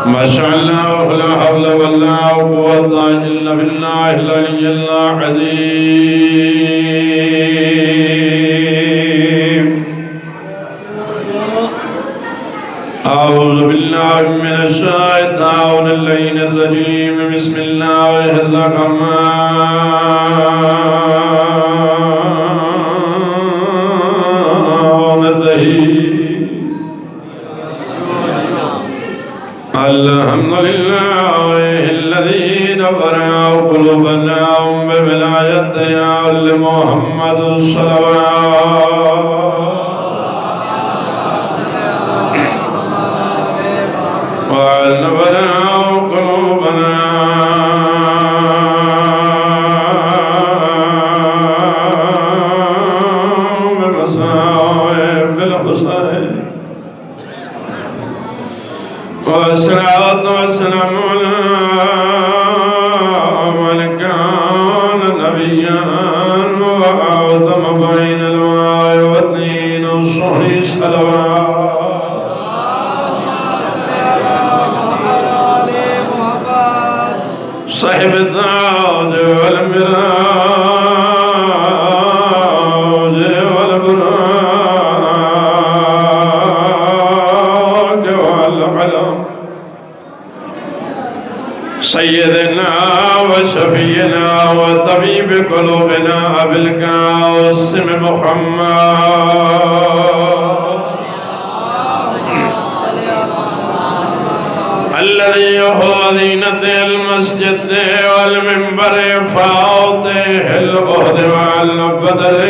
ما شاء الله لا حول ولا قوة إلا بالله العلي العظيم. أعوذ بالله من الشيطان اللعين الرجيم. بسم الله الرحمن الرحيم. الحمد لله الذي نور قلوبنا بولايته لمحمد الصلوات ونور قلوبنا بمصائب الحسين والصلاة والسلام على من كان نبيا وأعظم بين الماء والدين الصحيح صلوات. صاحب التاج والمراج والبراق والعلم سيدنا وشفينا وطبيب قلوبنا أبي القاسم محمد الذي هو زينة المسجد والمنبر فاطه الأهد والبدر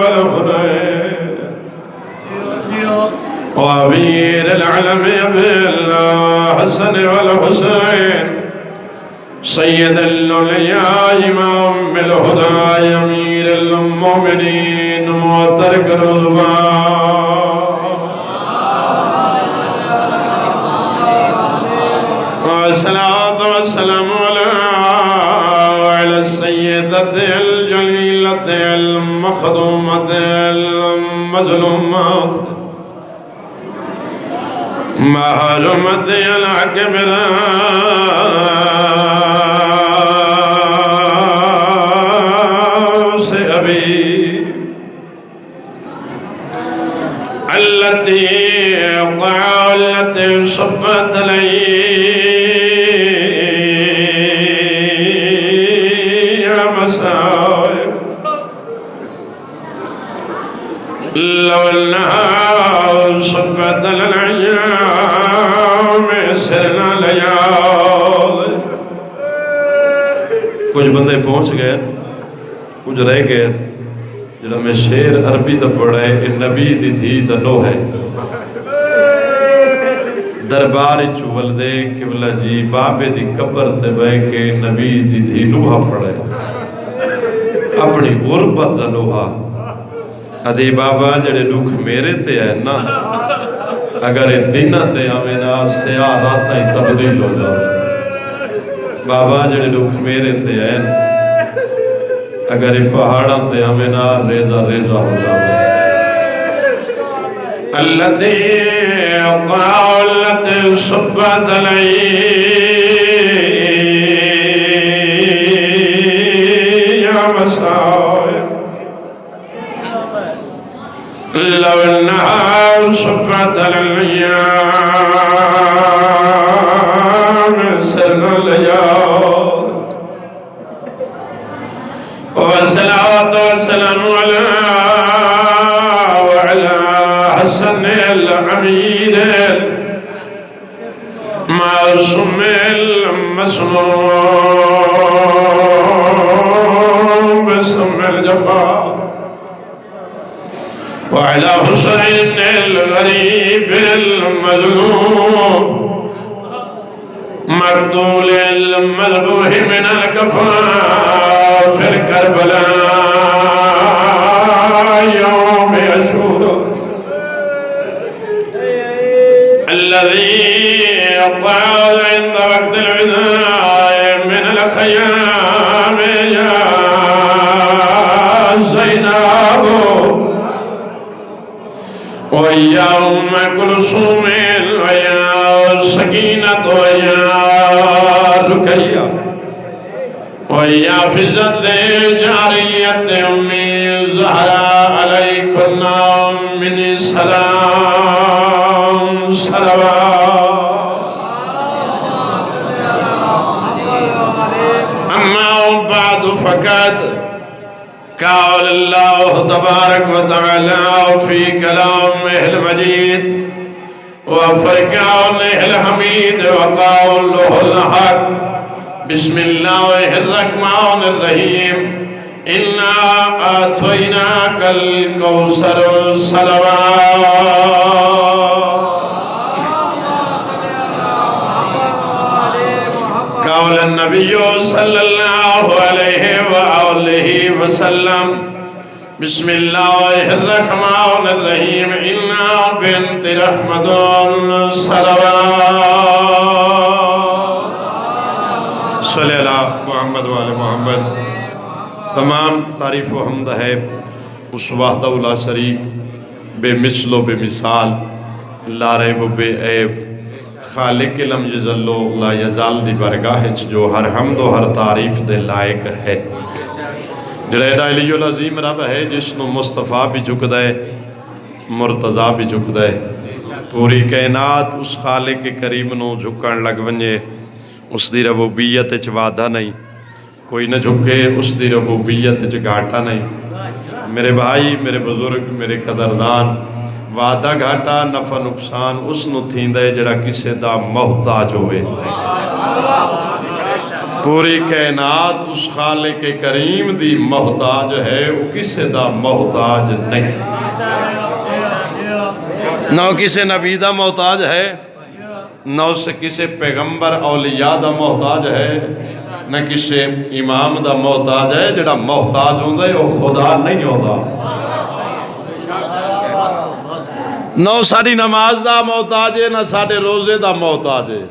والهدى وأمير العلم بالحسن والحسين سيد الأولياء إمام الهدى أمير المؤمنين وترك الرضوان. والصلاة والسلام على السيدة الجليلة المخدومة المظلومة معلومة الكبرى أبي التي صبت لي لو أنها صبت للأيام سرنا ليالي. کچھ بندے پہنچ گئے کچھ رہ گئے. جڑا میں شیر عربی دا پڑھا ہے کہ نبی دی دھی دا نو ہے دربار چول دے قبلہ جی بابے دی قبر تے بے کے نبی دی دھی نوحہ پڑھا ہے اپنی غربت دا نوحہ. ادھی بابا جڑے دکھ میرے تے ہے نا اگر دنہ تے ہمیں نا سیاہ راتہ ہی تبدیل ہو جائے. بابا جڑے دکھ میرے تے ہے اگر پہاڑاں تے ہمیں نا ریزہ ریزہ ہو جائے. الذي قالت صبت لي يا مسائب لو انها صبت للأيام سرنا الليال. والصلاة والسلام وعلى حسن العميد معصوم المسموم باسم الجفا وعلى حسين الغريب المظلوم مقتول المذبوح من الكفافر كربلاء يوم يشهد الذي قال عند وقت الوداع من الخيام يا زينب ويا أم كلثوم یا سکینت و یا رکیہ و یا فضت جاریت امی زہرا علیکن من السلام صلوات اما بعد فقد قال اللہ تبارک و تعالی فی کلامہ المجید وفرقانہ الحمید وقولہ الحق بسم اللہ الرحمن الرحیم انا آتیناک الکوثر صلوات قال النبی صلی اللہ علیہ وآلہ وسلم بسم اللہ الرحمن الرحیم انا بنت رحمت صلوات صلی اللہ محمد وآل محمد۔ تمام تعریف و حمد ہے اس وحدہ لا شریک بے مثل و بے مثال لا ریب و بے عیب خالق لم یزلو لا یزال دی برگاہ جو ہر حمد و ہر تعریف دے لائق ہے، جڑا ایڈا علی العظیم رب ہے جس نو مصطفیٰ بھی جھک دے مرتضیٰ بھی جھک دے، پوری کائنات اس خالق کریم نو جھکن لگ ونجے، اس دی ربوبیت چ وعدہ نہیں، کوئی نہ جھکے اس دی ربوبیت چ گھاٹا نہیں۔ میرے بھائی، میرے بزرگ، میرے قدردان، وعدہ گھاٹا نفع نقصان اس نو تھیندے جڑا کسے دا محتاج ہوئے۔ پوری کائنات اس خالق کریم دی محتاج ہے، وہ کسے دا محتاج نہیں۔ نہ کسے نبی دا محتاج ہے، نہ اسے کسے پیغمبر اولیاء دا محتاج ہے، نہ کسے امام دا محتاج ہے۔ جڑا محتاج ہوندہ ہے وہ خدا نہیں ہوندہ۔ نہ ساری نماز دا محتاج ہے، نہ ساڑے روزے دا محتاج ہے،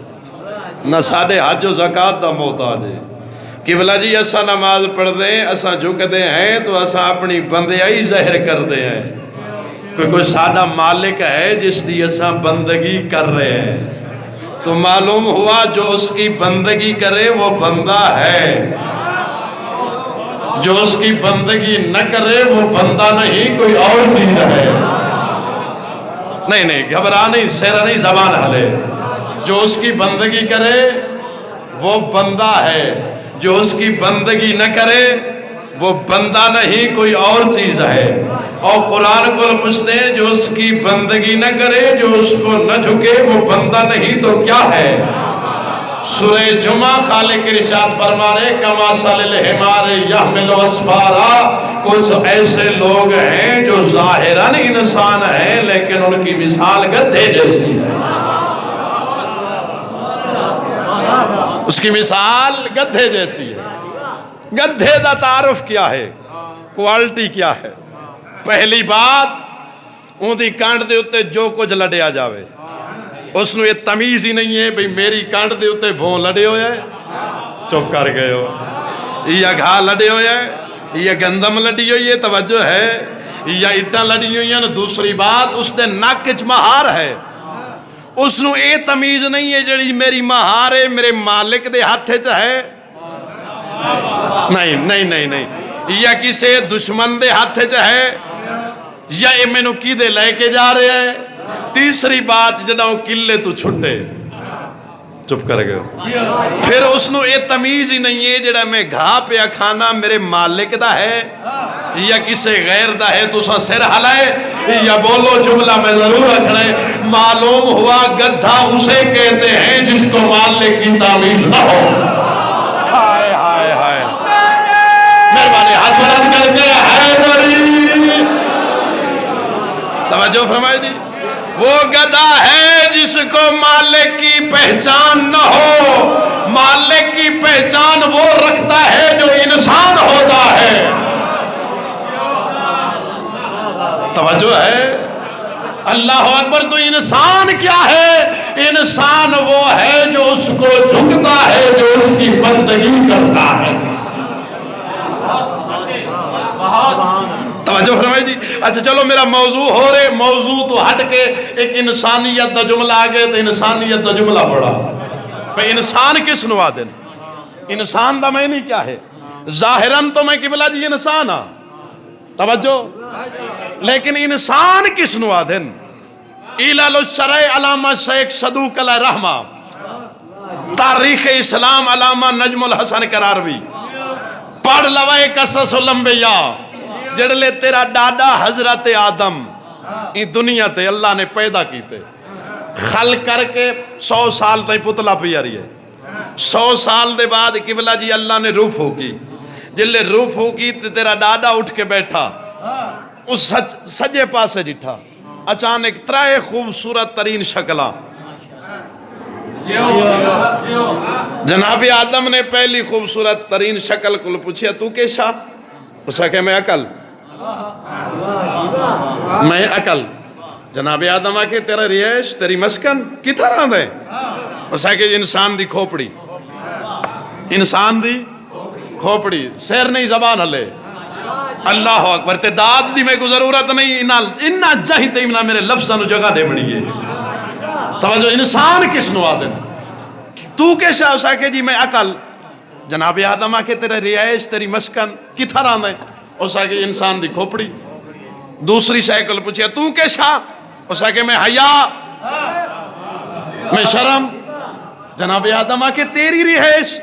نہ ساڑے حج و زکاة دا محتاج ہے۔ قبلہ جی اسا نماز پڑھ دیں، اسا جھک دے ہیں تو اسا اپنی بندیائی ظاہر کر دے ہیں۔ کوئی سادہ مالک ہے جس دی اسا بندگی کر رہے ہیں، تو معلوم ہوا جو اس کی بندگی کرے وہ بندہ ہے، جو اس کی بندگی نہ کرے وہ بندہ نہیں، کوئی اور چیز ہے۔ نہیں گھبرا نہیں، سیرہ نہیں، زبان ہلے۔ جو اس کی بندگی کرے وہ بندہ ہے، جو اس کی بندگی نہ کرے وہ بندہ نہیں، کوئی اور چیز ہے۔ اور قرآن کو پوچھتے ہیں جو اس کی بندگی نہ کرے، جو اس کو نہ جھکے وہ بندہ نہیں تو کیا ہے؟ سورہ جمعہ خالق ارشاد فرما رہے کما صلی الحمار یحمل اسفارا، کچھ ایسے لوگ ہیں جو ظاہراً انسان ہیں لیکن ان کی مثال گدھے جیسی ہے۔ اس کی مثال گدھے جیسی ہے۔ گدھے دا تعارف کیا ہے؟ کوالٹی کیا ہے؟ پہلی بات ان دی کانڈ دے اتے جو کچھ لڑیا جاوے، اس نو یہ تمیز ہی نہیں ہے بھئی میری کانڈ دے اتے بھون لڑے ہوئے ہیں، چپ کر گئے ہو، یا گھا لڑے ہوئے ہیں، یا گندم لڑی ہوئی ہے، توجہ ہے، یا اٹھا لڑی ہوئی ہیں۔ دوسری بات اس دے ناکچ مہار ہے، اس نو یہ تمیز نہیں ہے جڑی میری مہار ہے میرے مالک دے ہاتھے چاہے، نہیں، یا کسے دشمن دے ہاتھے چاہے، یا یہ میں نو کی دے لے کے جا رہے ہیں۔ تیسری بات جڑا وہ کلے تو چھٹے، چپ کر گئے، پھر اس نو یہ تمیز ہی نہیں ہے جڑا میں گھا پہ کھانا میرے مالک دا ہے یا کسے غیر دا ہے، تو سا سر ہلائے یا بولو جملہ میں ضرور رکھ رہے۔ معلوم ہوا گدھا اسے کہتے ہیں جس کو مالک کی تمیز نہ ہو۔ ہائے ہائے ہائے، مہربانی ہاتھ بلند کر کے حیدری، توجہ فرمائے دی۔ وہ گدھا ہے جس کو مالک کی پہچان نہ ہو۔ مالک کی پہچان وہ رکھتا ہے جو انسان ہوتا ہے۔ توجہ ہے؟ اللہ اکبر۔ تو انسان کیا ہے؟ انسان وہ ہے جو اس کو جھکتا ہے، جو اس کی بندگی کرتا ہے۔ توجہ فرمائی جی. اچھا چلو میرا موضوع ہو رہے, موضوع تو ہٹ کے ایک انسانیت دا جملہ آگے تو انسانیت دا جملہ پڑا. بھئی انسان کس نو آدن؟ انسان دا معنی کیا ہے؟ ظاہراً تو میں قبلہ جی انسان ہاں, توجہ, لیکن انسان کس نو آدن؟ علل الشرع علامہ شیخ صدوق علیہ رحمہ, تاریخ اسلام علامہ نجم الحسن قراروی, پڑھ لوائے قصص الانبیاء, جڑلے تیرا ڈاڈا حضرت آدم اس دنیا تے اللہ نے پیدا کیتے, خلق کر کے 100 سال تائیں پتلا پی رہی ہے. 100 سال دے بعد قبلہ جی اللہ نے روح پھوکی, جلے روح پھوکی تے تیرا ڈاڈا اٹھ کے بیٹھا, اس سجے پاسے ڈٹھا, اچانک ترائے خوبصورت ترین شکلاں. جناب آدم نے پہلی خوبصورت ترین شکل کو پوچھیا تو کیسا؟ اسا کہ میں عقل, میں عقل. جناب آدم آکے تیرا رہائش تیری مسکن کتھا رہا ہے؟ اسا کہ انسان دی کھوپڑی, انسان دی کھوپڑی, سیر نہیں زبان ہلے. اللہ اکبر, تے داد دی میں کو ضرورت نہیں, انہا جاہی امنا میرے لفظاں جگہ دے بڑی ہے. توجہ, انسان کس نو آدن؟ تو کیسا؟ اسا کہ جی میں عقل. جناب آدم آکے تیرا رہائش تیری مسکن کتھا رہا ہے؟ اسا کہ انسان دی کھوپڑی. دوسری شیکل پوچھیا تو کیسا؟ اسا کہ میں حیا, میں شرم. جناب آدم آکے تیری رہائش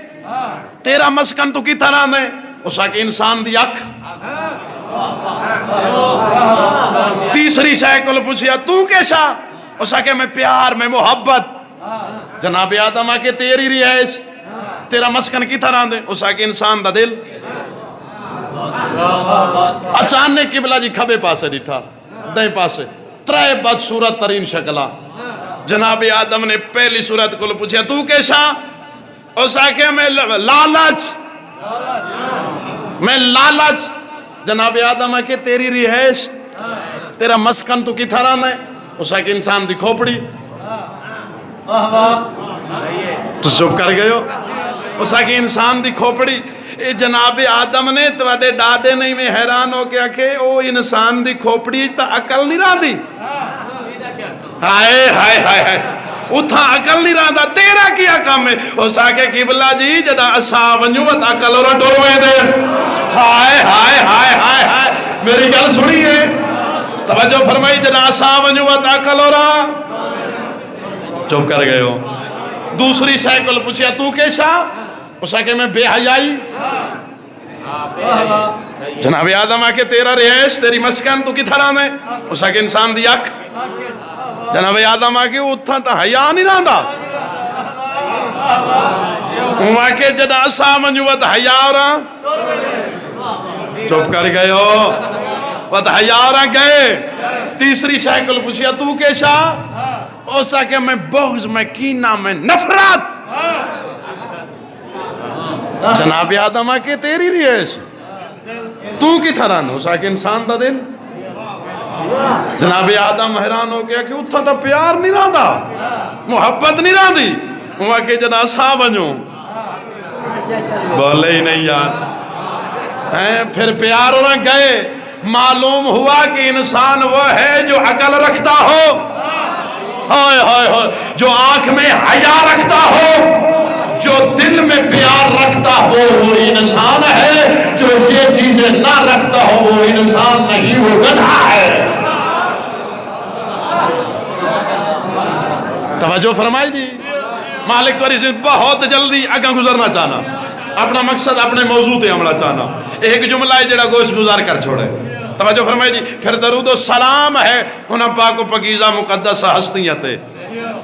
تیرا مسکن تو کتھا رہا ہے؟ اسا کہ انسان دی اکھ. تیسری شیکل پوچھیا تو کیسا؟ اسا کہ میں پیار, میں محبت. جناب آدم آکے تیری رہائش تیرا مسکن کی طرح دے؟ اسا کہ انسان دا دل. اچانک قبلہ جی کھبے پاسے ڈٹھا, دائیں پاسے ترائے بد صورت ترین شکلاں. جناب آدم نے پہلی صورت کو پوچھا تو کیسا؟ اسا کہ میں لالچ, میں لالچ. جناب آدم آکے تیری رہائش تیرا مسکن تو کی طرح ہے؟ اسا کہ انسان دی کھوپڑی. تو چپ کر گئے ہو. اسا کہ انسان دی کھوپڑی. اے جناب آدم نے تواڈے ڈاڈے نہیں میں حیران ہو کے کہ او انسان دی کھوپڑی تا عقل نہیں راندی. ہائے ہائے ہائے ہائے, اتھا عقل نہیں راندا, تیرا کیا کام ہے؟ اسا کہ قبلہ جی جدا اسا ونجو وت عقل اور ٹوے دے. ہائے ہائے ہائے ہائے ہائے, میری گل سنیے, توجہ فرمائی. جدا اسا ونجو وت عقل اور چپ کر گئے ہو. دوسری سائیکل پوچھیا تو کیسا؟ اسا کہ میں بے حیائی. جناب آدم آکے تیرا رہائش تیری مسکن تو کتھا رہا ہے؟ اسا کہ انسان دی اکھ. جناب آدم آکے اتھا تا حیا نہیں رہا. آکے جدا اسا منجو وت حیا رہا. چپ کر گئے ہو, وت حیا رہا گئے. تیسری سائیکل پوچھیا تو کیسا؟ اسا کہ میں بغض, میں کینہ, میں نفرت. جناب آدم آکے تیری رہائش تو کی طرح نو؟ اسا کہ انسان دا دل. جناب آدم حیران ہو گیا کہ اتھا تا پیار نہیں رہا, محبت نہیں رہا دی. وہاں کہ جنا سا بنو بولے ہی نہیں یار. پھر پیار ہونا گئے, معلوم ہوا کہ انسان وہ ہے جو عقل رکھتا ہو, ہائے ہائے ہائے, جو آنکھ میں حیا رکھتا ہو, جو دل میں پیار رکھتا ہو وہ انسان ہے. جو یہ چیزیں نہ رکھتا ہو وہ انسان نہیں, وہ گدھا ہے. توجہ فرمائی جی. مالک تو رسید بہت جلدی اگاں گزرنا چاہنا, اپنا مقصد اپنے موضوع تے عملہ چاہنا. ایک جملہ ہے جڑا گوش گزار کر چھوڑے. توجہ فرمائی جی. پھر درود و سلام ہے انہاں پاک و پاکیزہ مقدس ہستیاں تے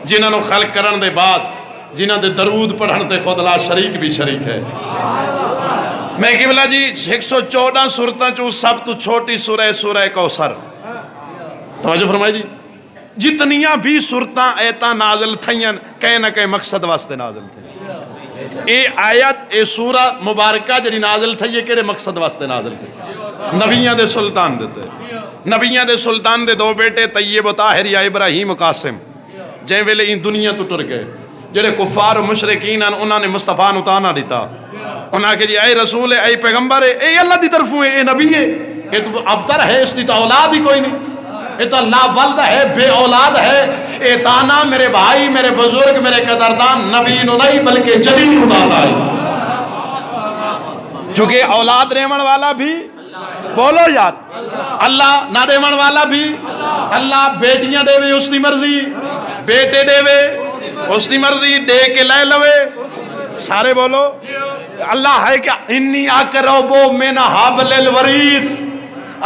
جنہاں نو خلق کرن دے بعد جنہاں دے درود پڑھن تے خود لا شریک بھی شریک ہے. میں قبلہ جی 114 سورتاں چوں سب تو چھوٹی سورہ سورہ کوثر. توجہ فرمائی جی. جتنیاں بھی سورتاں ایتاں نازل تھیاں کہیں نہ کہیں مقصد واسطے نازل تھے. اے آیت اے سورہ مبارکہ جڑی نازل تھی یہ کیڑے مقصد واسطے نازل تھی؟ نبیاں دے سلطان دیتے, نبیاں دے سلطان دے دو بیٹے طیب و طاہر یا ابراہیم و قاسم جن ویلے ان دنیا تو ٹر گئے. جڑے کفار و مشرکین انہوں نے مصطفیٰ نو تانا دیتا, انہاں کہ جی اے رسول ہے, اے پیغمبر ہے, اے اللہ دی طرفوں ہے, اے نبی ہے. یہ تو ابتر ہے، اس کی تو اولاد ہی کوئی نہیں، یہ تو لا ولد ہے، بے اولاد ہے. اے تانا میرے بھائی، میرے بزرگ، میرے قدردان، نبی نہیں بلکہ جلیل دانا ہے. چونکہ اولاد ریمن والا بھی بولو یار اللہ، نہ ریمن والا بھی اللہ. بیٹیاں دے وے اس کی مرضی، بیٹے دے وے اس کی مرضی، دے کے لے لوے. سارے بولو اللہ ہے کیا؟ انی اقرب من حبل الورید.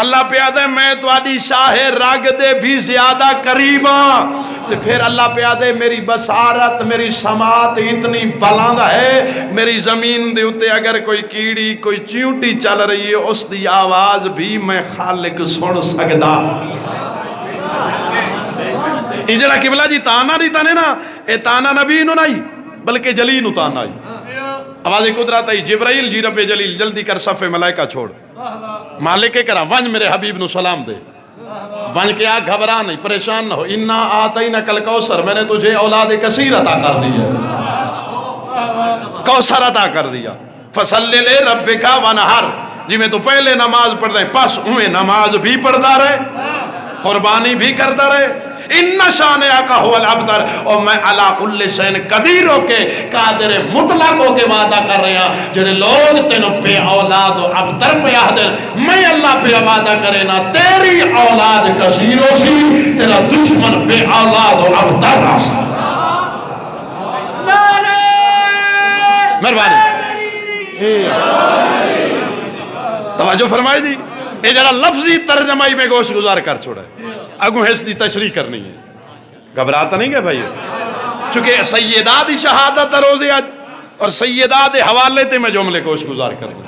اللہ پیاد ہے میں تو آدھی شاہ راگ دے بھی زیادہ قریب ہاں. تو پھر اللہ پیاد ہے میری بصارت، میری سماعت اتنی بلند ہے، میری زمین دے اتے اگر کوئی کیڑی، کوئی چیونٹی چل رہی ہے، اس دی آواز بھی میں خالق سن سکدا. یہ جڑا قبلہ جی تانا نہیں تانے نا، اے تانا نبی نو نہیں بلکہ جلیل نو تانا ہی. آواز قدرت آئی جبرائیل جی رب جلیل جلدی کر صف ملائکہ چھوڑ، مالک کے کرا ونج میرے حبیب نو سلام دے. ونج کے آ گھبرا نہیں، پریشان نہ ہو. انا آتینک الکوثر، میں نے تجھے اولاد کثیر عطا کر دی ہے، کوثر عطا کر دیا. فصلی لربک ونحر، جی میں تو پہلے نماز پڑھ دیں پس اویں نماز بھی پڑھتا رہے، قربانی بھی کرتا رہے. ان شانئک هو الابتر، اور میں علی کل شیء قدیر ہو کے قادر مطلق ہو کے وعدہ کر رہے ہیں. جڑے لوگ تینوں بے اولاد و ابتر پہ آدھر، میں اللہ پہ وعدہ کرے نا تیری اولاد کثیر ہو سی، تیرا دشمن بے اولاد و ابتر رہا سی. مہربانی توجہ فرمائے جی. یہ جڑا لفظی ترجمائی میں گوش گزار کر چھوڑا ہے، اگوں حس دی تشریح کرنی ہے. گھبراتا نہیں گا بھائی؟ چونکہ سیدہ دی شہادت روزے آج اور سیدہ دے حوالے تے میں جملے گوش گزار کروں.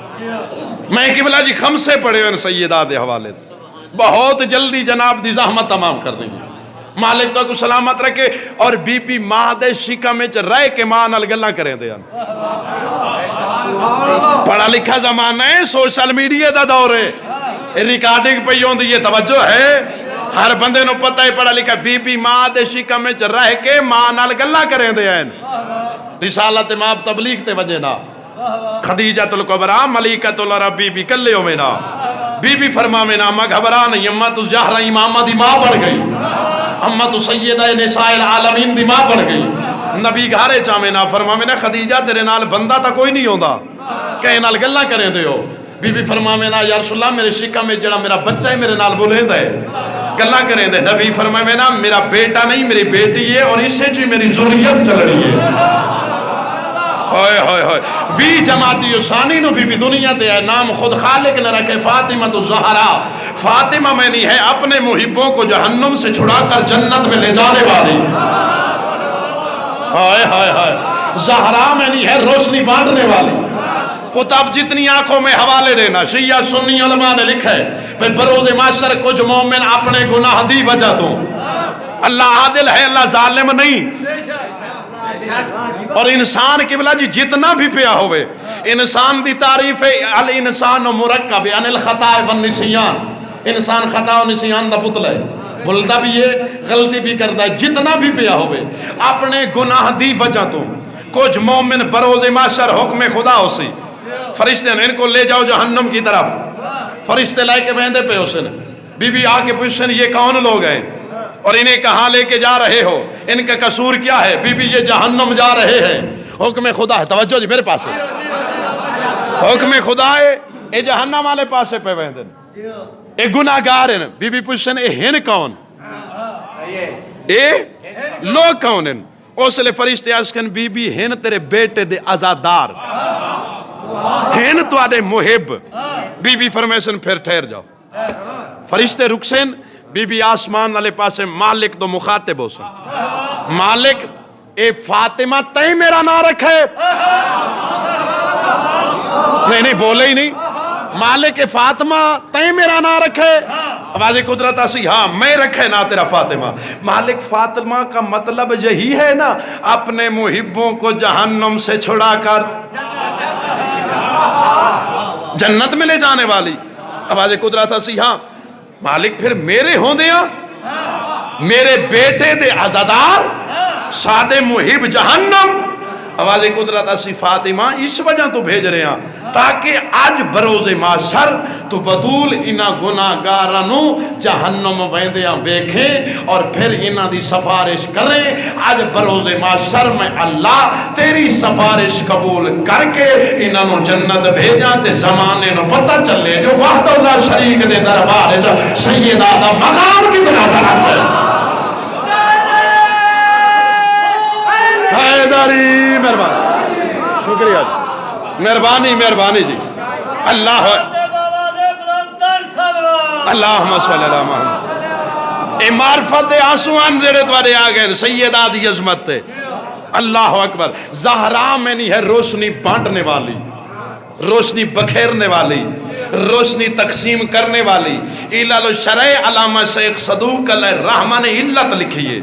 میں قبلہ جی خمسے پڑھے ہوئے سیدہ دے حوالے تے بہت جلدی جناب دی زحمت تمام کر دیں گے. مالک تو کو سلامت رکھے. اور بی پی ماں دے شکم وچ رہ کے ماں نال گلاں کریں دے. پڑھا لکھا زمانہ ہے، سوشل میڈیا دا دور ہے، ریکارڈنگ پہ ہوندی ہے، توجہ ہے، ہر بندے نو پتہ ہے پڑھا لکھا. بی بی ماں دے شکم وچ رہ کے ماں نال گلاں کریں دے ہیں. رسالت ماں تبلیغ تے وجہ نا خدیجۃ الکبریٰ ملیکۃ العرب بی بی کلے ہوئے نا. بی بی فرماوے نا اماں گھبرا نہیں، اماں تو زہرا امامہ دی ماں بڑھ گئی، اماں تو سیدہ نساء العالمین دی ماں بڑھ گئی. نبی گھارے چاہے نا فرماوے نا خدیجہ تیرے نال بندہ تا کوئی نہیں ہوندا، کہیں نال گلاں کریں دے ہو. بی بی فرماوے نا یا رسول اللہ میرے شکم میں جڑا میرا بچہ ہے میرے نال بولیں دے، گلاں کریں دے. نبی فرماوے نا میرا بیٹا نہیں میری بیٹی ہے اور اس سے جو میری ذریت چل رہی ہے. ہوئے ہوئے ہوئے. بی جماعتی ثانی نو بی بی دنیا تے ہے، نام خود خالق نے رکھے فاطمہ تو زہرا. فاطمہ میں نہیں ہے اپنے محبوں کو جہنم سے چھڑا کر جنت میں لے جانے والی. ہائے ہائے ہائے. زہرا میں نہیں ہے روشنی بانٹنے والی. کتاب جتنی آنکھوں میں حوالے دینا، شیعہ سنی علماء نے لکھا ہے پھر بروز معاشر کچھ مومن اپنے گناہ دی وجہ تو. اللہ عادل ہے، اللہ ظالم نہیں. اور انسان قبلہ جی جتنا بھی پیا ہوئے، انسان دی تعریف ہے الانسان مرکب عن الخطا والنسیان. انسان خطا و نسیان دا پتلا ہے، بھولتا بھی ہے، غلطی بھی کرتا ہے. جتنا بھی پیا ہوئے اپنے گناہ دی وجہ تو. کچھ مومن بروز معاشر حکم خدا ہو سی، فرشتے نے ان کو لے جاؤ جہنم کی طرف. فرشتے لائے کے بہندے پہ حسن. بی بی آ کے پوچھن یہ کون لوگ ہیں اور انہیں کہاں لے کے جا رہے ہو، ان کا قصور کیا ہے؟ بی بی یہ جہنم جا رہے ہیں، حکم خدا ہے. توجہ جی میرے پاس ہے، حکم خدا ہے. اے جہنم والے پاسے پہ بہندن، اے گناہ گار ہیں. بی بی پوچھن اے ہن کون، اے لوگ کون ہیں؟ اس لئے فرشتے آسکن بی بی ہن تیرے بیٹے دے عزادار، ہن تو آدھے محب. بی بی فرمیسن پھر ٹھہر جاؤ. فرشتے رکسن. بی بی آسمان والے پاسے مالک تو مخاطب ہو سن. مالک اے فاطمہ تئے میرا نہ رکھے. نہیں بولے ہی نہیں. مالک اے فاطمہ تئے میرا نہ رکھے. آواز قدرت آسی ہاں میں رکھے نا تیرا فاطمہ. مالک فاطمہ کا مطلب یہی ہے نا اپنے محبوں کو جہنم سے چھڑا کر جنت میں لے جانے والی. آواز قدرت آسی ہاں مالک پھر میرے ہوں دیا، میرے بیٹے دے عزادار سادے محب جہنم آواز قدرت اسی فاطمہ اس وجہ تو بھیج رہے ہیں تاکہ آج بروز معاشر تو بطول انہاں گناہگارانوں جہنم ویندیاں بیکھیں اور پھر انہاں دی سفارش کریں. آج بروز معاشر میں اللہ تیری سفارش قبول کر کے انہاں جنت بھیجاں تے زمانے نو پتہ چلے جو وحدہ لا شریک دے دربار سیدہ دا مقام کتنا بڑا ہے. حیدری مہربانی شکریہ جی مہربانی مہربانی جی. اللہ اللہم صلی اللہ محمد اے معرفت آنسوان جڑے توڑے آگئے سیدہ دی عظمت تے. اللہ اکبر. زہرا میں نہیں ہے روشنی بانٹنے والی, روشنی بکھیرنے والی, روشنی تقسیم کرنے والی. علل شرع علامہ شیخ صدوق علیہ الرحمہ نے علت لکھی ہے.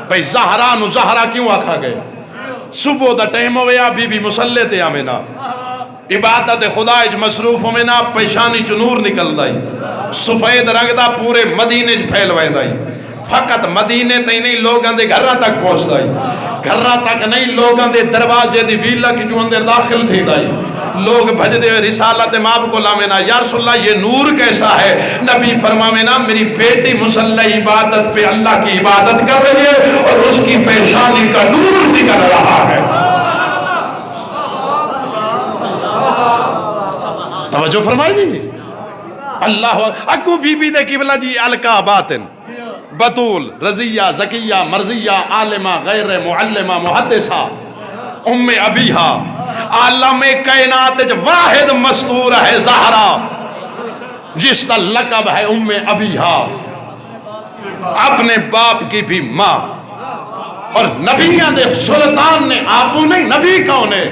بھئی زہرا نو زہرا کیوں آکھا گئے؟ صبح دا ٹائم ہویا بی بی مسلح تے آمینا عبادت خدا اج مصروف ہومینا پیشانی چ نور نکل دائی سفید رنگ دا پورے مدینے چ پھیل وے دائی. فقط مدینے تے نہیں لوگاں دے گھراں تک پہنچ دائی, گھراں تک نہیں لوگاں دے دروازے دی ویلا کی جو اندر داخل تھی دائی. لوگ بھجدے رسالت ماب کو لامینا یا رسول اللہ یہ نور کیسا ہے؟ نبی فرمامینا میری بیٹی مسلح عبادت پہ اللہ کی عبادت کر رہی ہے اور اس کی پیشانی کا نور نکل رہا ہے. توجہ فرمائی جی. اللہ اکو بی بی دے قبلہ جی الکا باطن بطول رضیہ زکیہ مرضیہ عالمہ غیر معلمہ محدثہ ام ابیہا عالم کائنات واحد مستور ہے زہرا جس کا لقب ہے ام ابیہا, اپنے باپ کی بھی ماں. اور نبیان دے سلطان نے آپو نہیں نبی کون ہے؟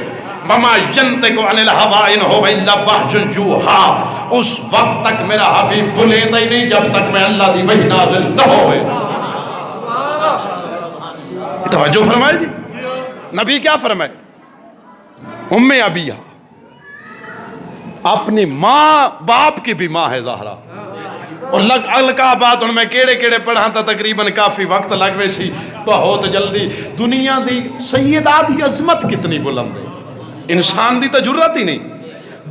وما ینطق عن الہوا ان ہو الا وحی یوحا. اس وقت تک میرا حبیب بلیندہ ہی نہیں جب تک میں اللہ دی وحی نازل نہ ہوئے. توجہ فرمائے جی. نبی کیا فرمائے؟ ام ابیہ اپنی ماں باپ کی بھی ماں ہے زہرا. اور الکا بات ان میں کیڑے کیڑے پڑھا تھا تقریباً کافی وقت لگوے سی بہت جلدی. دنیا دی سیدہ دی عظمت کتنی بلند ہے, انسان دی تجرت ہی نہیں.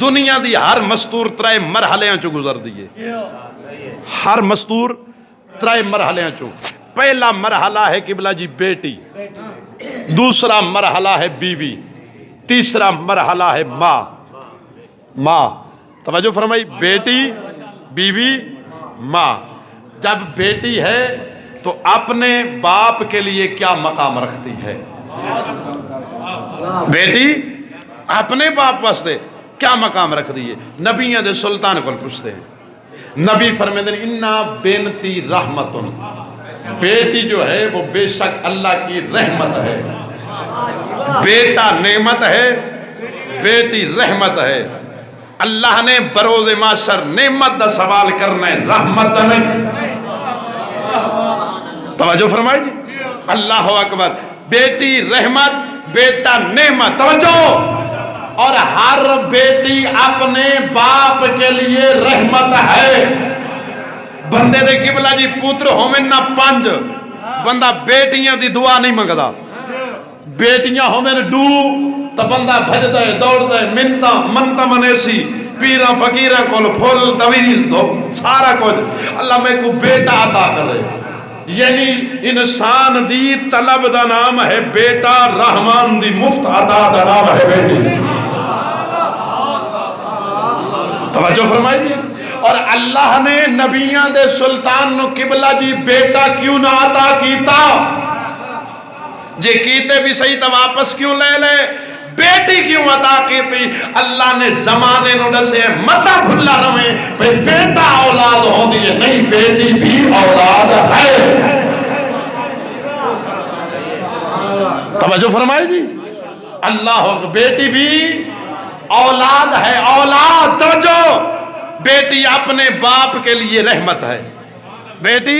دنیا دی ہر مستور ترائے مرحلیاں چو گزر دیئے, ہر مستور ترائے مرحلیاں چو. پہلا مرحلہ ہے قبلہ جی بیٹی, دوسرا مرحلہ ہے بیوی, تیسرا مرحلہ ہے ماں. ماں توجہ فرمائی, بیٹی بیوی ماں. جب بیٹی ہے تو اپنے باپ کے لیے کیا مقام رکھتی ہے؟ بیٹی اپنے باپ واسطے کیا مقام رکھ دیئے؟ نبیوں دے سلطان کو پوچھتے ہیں. نبی فرمیدن انا بینتی رحمتن, بیٹی جو ہے وہ بے شک اللہ کی رحمت ہے. بیٹا نعمت ہے, بیٹی رحمت ہے. اللہ نے بروز معاشر نعمت دا سوال کرنا ہے, رحمت نہیں. توجہ فرمائی جی. اللہ اکبر. بیٹی رحمت, بیٹا نعمت. توجہ. اور ہر بیٹی اپنے باپ کے لیے رحمت ہے. بندے دے قبلہ جی پوتر ہومن نہ 5, بندہ بیٹیاں دی دعا نہیں منگدا. بیٹیاں ہومن 2 تو بندہ بھجدہ ہے دوڑدہ ہے منتا منیسی پیران فقیران کول پھول تویز دو سارا کچھ. اللہ میں کو بیٹا عطا کرے. یعنی انسان دی طلب دا نام ہے بیٹا, رحمان دی مفت عطا دا نام ہے بیٹی. توجہ فرمائی دی. اور اللہ نے نبیان دے سلطان نو قبلہ جی بیٹا کیوں نہ عطا کیتا؟ جے کیتے بھی صحیح تو واپس کیوں لے لے؟ بیٹی کیوں عطا کیتی؟ اللہ نے زمانے نو دسے متا بھلا رہے بھئی بیٹا اولاد ہو دیئے نہیں, بیٹی بھی اولاد ہے. توجہ فرمائے جی. اللہ بیٹی بھی اولاد ہے. اولاد توجہ. بیٹی اپنے باپ کے لیے رحمت ہے, بیٹی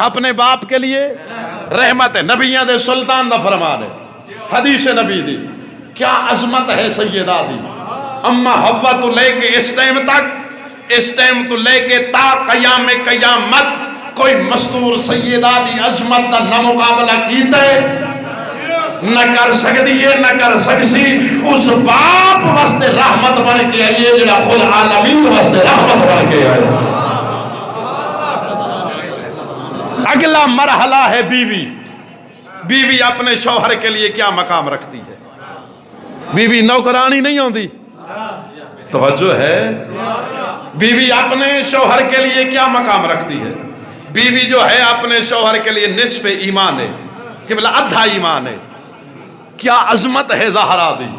اپنے باپ کے لیے رحمت ہے. نبیان دے سلطان دا فرمان ہے, حدیث نبی دی. کیا عظمت ہے سیدہ دی. اما حوا تو لے کے اس ٹائم تک, اس ٹائم تو لے کے تا قیام قیامت کوئی مستور سیدہ دی عظمت دا نہ مقابلہ کیتے. نہ کر سکتی ہے نہ کر سکسی اس باپ واسطے رحمت بن کے آئیے جڑا خود عالمین واسطے رحمت بن کے آئے. اگلا مرحلہ ہے بیوی. بیوی اپنے شوہر کے لیے کیا مقام رکھتی ہے؟ بیوی نوکرانی نہیں ہوتی. توجہ ہے. بیوی اپنے شوہر کے لیے کیا مقام رکھتی ہے؟ بیوی جو ہے اپنے شوہر کے لیے نصف ایمان ہے کہ بلا آدھا ایمان ہے. کیا عظمت ہے زہرا دی.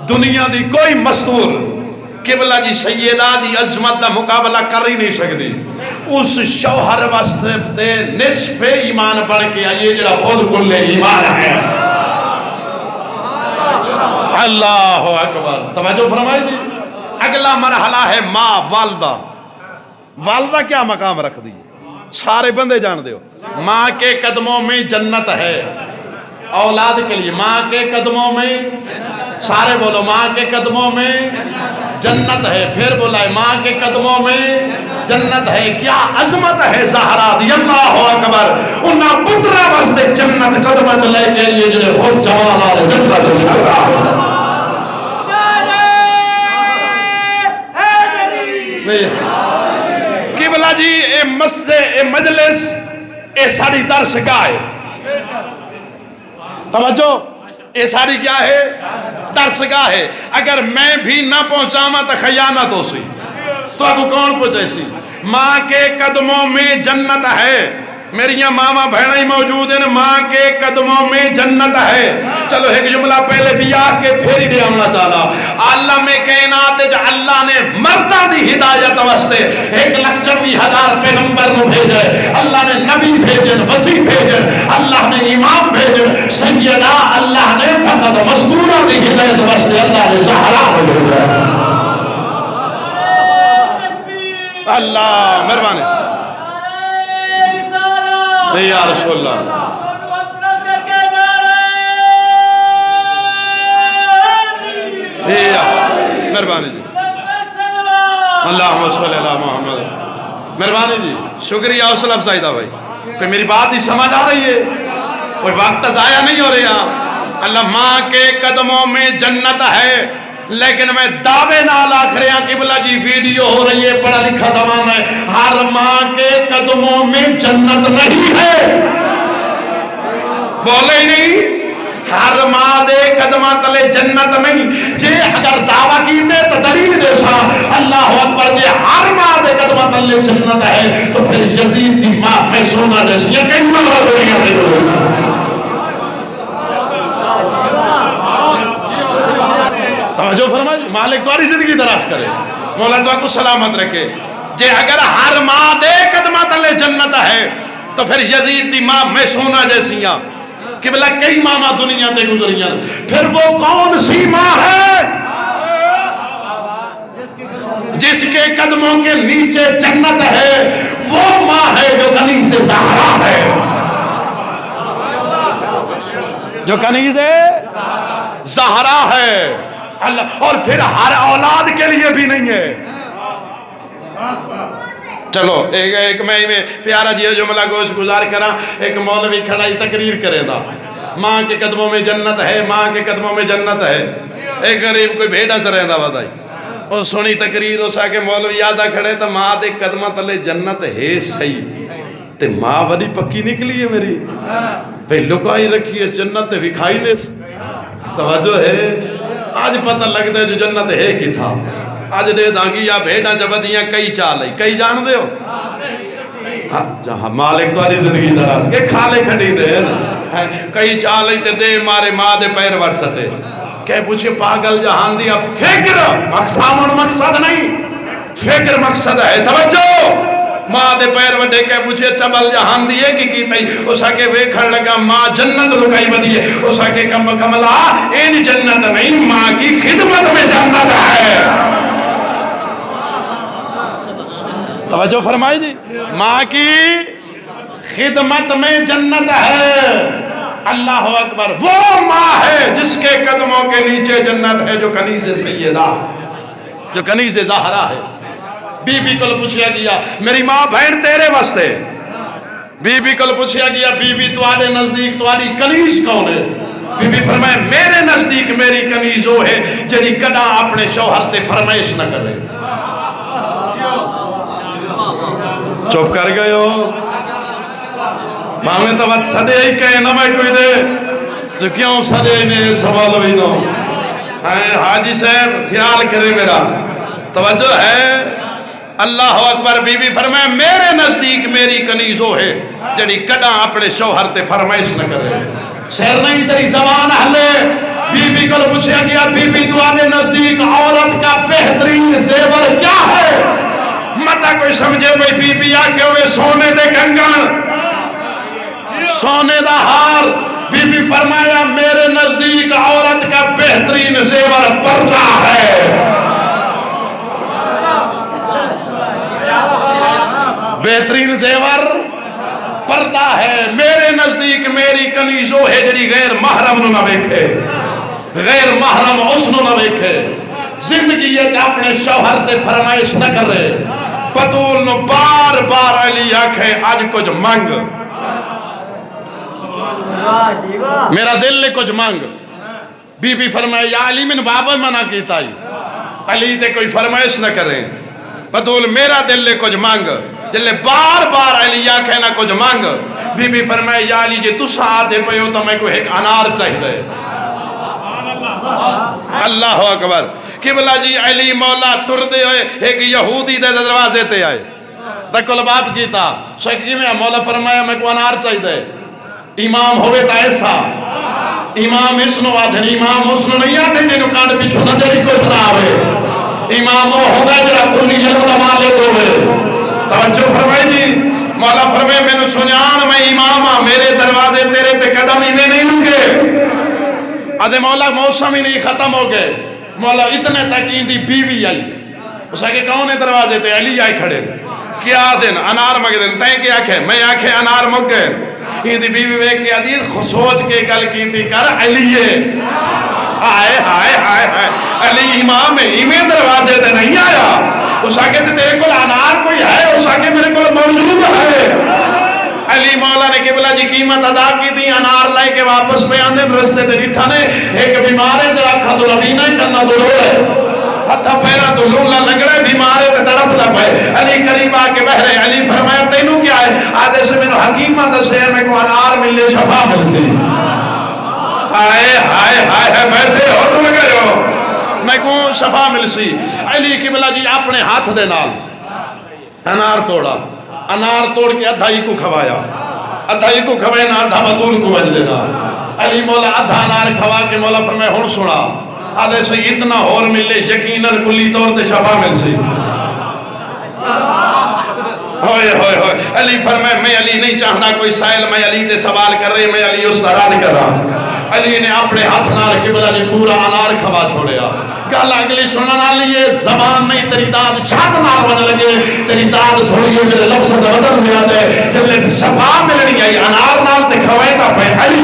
دنیا دی کوئی مستور قبلہ جی سیدہ دی عظمت دا مقابلہ کر ہی نہیں سکتی. اس شوہر واسطے نصف ایمان بڑھ کے آئیے جڑا خود کل ایمان ہے. اللہ اکبر. توجہ فرمائے جی. اگلا مرحلہ ہے ماں والدہ. والدہ کیا مقام رکھ دی؟ سارے بندے جان دے ہو. ماں کے قدموں میں جنت ہے. اولاد کے لیے ماں کے قدموں میں, سارے بولو ماں کے قدموں میں جنت ہے. پھر بولا ہے ماں کے قدموں میں جنت ہے. کیا عظمت ہے زہرا دی. اللہ اکبر. انہاں پترہ واسطے جنت قدمہ چلے کے لیے جنہیں خود جوان آرے جنت شکرہ. قبلہ جی اے مسجد اے مجلس اے ساری درس گاہ ہے. توجہ, اے ساری کیا ہے؟ درس گاہ ہے. اگر میں بھی نہ پہنچاما تو خیانت ہو سی تو اب کون پہنچے سی؟ ماں کے قدموں میں جنت ہے. میریاں ماما بہنیں موجود ہیں. ماں کے قدموں میں جنت ہے. چلو ایک جملہ پہلے بھی آ کے پھر ہی دیامنا چاہتا. عالم کائنات جو اللہ نے مردہ دی ہدایت واسطے 1,24,000 پیغمبر نو بھیجے. اللہ نے نبی بھیجن, وسیع بھیجن, اللہ نے امام بھیجن. سیدہ اللہ نے فقط مستورہ دی ہدایت واسطے اللہ نے زہرا بھیجا. اللہ مہربانی یا رسول اللہ. مہربانی جی. اللہم صلی اللہ محمد. مہربانی جی. شکریہ حوصلہ افزائی دا بھائی. کوئی میری بات ہی سمجھ آ رہی ہے؟ کوئی وقت ضائع نہیں ہو رہا. اللہ ماں کے قدموں میں جنت ہے. لیکن میں دعوے نال آکھ رہا قبلہ جی ویڈیو ہو رہی ہے, پڑھا لکھا زمانہ ہے. ہر ماں کے قدموں میں جنت نہیں ہے. بولے ہی نہیں. ہر ماں دے قدمہ تلے جنت نہیں. جے اگر دعویٰ کیتے تو دلیل دے سا. اللہ اکبر. جے ہر ماں دے قدمہ تلے جنت ہے تو پھر یزید کی ماں میں سونا جیسی یہ کئی مرہ دنیا میں. توجہ فرمائے. مالک تمہاری زندگی دراز کرے, مولا تو کو سلامت رکھے. جے اگر ہر ماں دے قدمہ تلے جنت ہے تو پھر یزید دی ماں میں سونا جیسیاں قبلہ کئی ماما دنیا تے گزریاں. پھر وہ کون سی ماں ہے جس کے قدموں کے نیچے جنت ہے؟ وہ ماں ہے جو کنیز زہرا ہے. جو کنیز زہرا ہے. اللہ. اور پھر ہر اولاد کے لیے بھی نہیں ہے. چلو ایک میں پیارا جی جملہ گوش گزار کرا. ایک مولوی کھڑائی تقریر کرے دا ماں کے قدموں میں جنت ہے, ماں کے قدموں میں جنت ہے. ایک غریب کوئی بھیڑا چ رہندا بتائی اور سنی تقریر اس کے مولوی یادہ کھڑے تو ماں دے قدمہ تلے جنت ہے صحیح تے ماں بڑی پکی نکلی ہے میری بھئی لکائی رکھی اس جنت تے وکھائی نے. توجہ ہے. آج پتہ لگتا ہے جو جنت ہے کی تھا. آج دے دانگی یا بھیڑا جبدیاں کئی چال ہے, کئی جان دے ہو. جہاں مالک تو آری زندگی دراز کے کھالے کھڑی دے کئی چال ہے تے دے مارے ماں دے پیر وٹ ستے. کہ پوچھے پاگل جہان دیا فکر مقصد نہیں, فکر مقصد ہے. توجہ. ماں دے پیر وڈے کہ پوچھے چبل جہان دیئے کی تئی اسا کے ویکھن لگا ماں جنت لکائی بدیئے. اسا کے کملا این جنت نہیں, ماں کی خدمت میں جنت ہے. توجہ فرمائی جی. ماں کی خدمت میں جنت ہے. اللہ اکبر. وہ ماں ہے جس کے قدموں کے نیچے جنت ہے, جو کنیز سیدہ, جو کنیز زہرا ہے. بی بی کل پوچھیا گیا میری ماں بہن تیرے واسطے. بی بی کل پوچھیا گیا بی بی تواڈے نزدیک تواڈی کنیز کون ہے؟ بی بی فرمائے میرے نزدیک میری کنیز وہ ہے جڑی کدا اپنے شوہر تے فرمائش نہ کرے. چپ کر گئے ہو ماں تو بات سدے ہی کہے نہ میں کوئی دے جو کیوں سدے نے سوال ہوئی دو. حاجی صاحب خیال کرے میرا توجہ ہے. اللہ اکبر. بی بی فرمائے میرے نزدیک میری کنیز وہ ہے جڑی کدا اپنے شوہر تے فرمائش نہ کرے. شہر نہیں تیری زبان ہلے. بی بی کو پوچھا گیا بی بی تمہارے نزدیک عورت کا بہترین زیور کیا ہے؟ متا کوئی سمجھے بھئی بی بی آکے ہوئے سونے دے کنگن سونے دا ہار. بی بی فرمایا میرے نزدیک عورت کا بہترین زیور پردہ ہے. بہترین زیور پردہ ہے. میرے نزدیک میری کنیز وہ ہے جڑی غیر محرم نو نہ ویکھے غیر محرم اس نو نہ ویکھے زندگی یہ اپنے شوہر تے فرمائش نہ کرے. بطول نو بار بار علی آکھے آج کچھ مانگ میرا دل نے کچھ مانگ. بی بی فرمائے یا علی من بابا منع کیتا ہی علی تے کوئی فرمائش نہ کریں. بطول میرا دل نے کچھ مانگ جلے بار بار علی آکھے نہ کچھ مانگ. بی بی فرمائے یا علی جے تسا آدھے پہ ہو تو میں کوئی ایک انار چاہی دے. اللہ اکبر. قبلہ جی علی مولا ٹر دے ہوئے ایک یہودی دے دروازے تے آئے دکل باب کیتا شکی میں مولا فرمایا میں کو انار چاہی دے. امام ہوئے تا ایسا امام اسنو آدھن امام اسنو نہیں آدھے جنہوں کانڈ پیچھو نظری کو چلا آوے. امام وہ ہوگا جرا کلی جنہوں دا مالک ہوئے. توجہ فرمائے جی. مولا فرمائے میں نے سنیان میں امام ہاں میرے دروازے تیرے تے قدم ہی میں نہیں رکے. آدھے مولا موسم ہی نہیں ختم ہو گئے. مولا اتنے تک دی بیوی آئی اس آگے کون ہے دروازے تے علی آئی کھڑے کیا دن انار مگے دن تین کیا کھے میں آکھے انار مگے یہ دی بیوی وے کیا دیر سوچ کے گل کی تھی کر علی ہے. آئے ہائے ہائے ہائے علی امام ہے ایمیں دروازے تے نہیں آیا. اس آگے تے تیرے کل انار کوئی ہے اس آگے میرے کل موجود ہے. علی مولا نے قبلہ جی قیمت ادا کی تھی انار لائے کے واپس پہ آندے رستے تے ریٹھا نے ایک بیمارے تے رکھا تو ربینہ کرنا تو رو ہے ہتھا پیرا تو لولا لگڑے بیمارے تے تڑپ دا پائے. علی قریب آکے بہرے علی فرمایا تینوں کیا ہے؟ آدھے سے میں نے حکیمہ دسے میں کو انار ملے شفا مل سی. ہائے ہائے ہائے بیٹھے ہو تو لگے ہو میں کو شفا مل سی. علی قبلہ جی اپنے ہاتھ دے نال انار توڑا. انار توڑ کے ادھائی کو کھوایا ادھائی کو کھوائے نا ادھا بطول کو بج لینا. علی مولا ادھا انار کھوا کے مولا فرمائے ہون سنا آدھے سے اتنا اور ملے یقیناً کلی طور تے شفا مل سی. ہوئے ہوئے ہوئے علی فرمائے میں علی نہیں چاہنا کوئی سائل میں علی دے سوال کر رہے میں علی اس طرح کر رہا. علی نے اپنے ہاتھ نال قبلہ جی پورا انار کھوا چھوڑیا. گل اگلی سننا لیے زبان نہیں تیری داد چھات نال بن لگے تیری داد تھوڑی ہے میرے لفظ دا بدل میں آدھے جب شفا ملنی آئی انار نال تے کھوائے دا پہ علی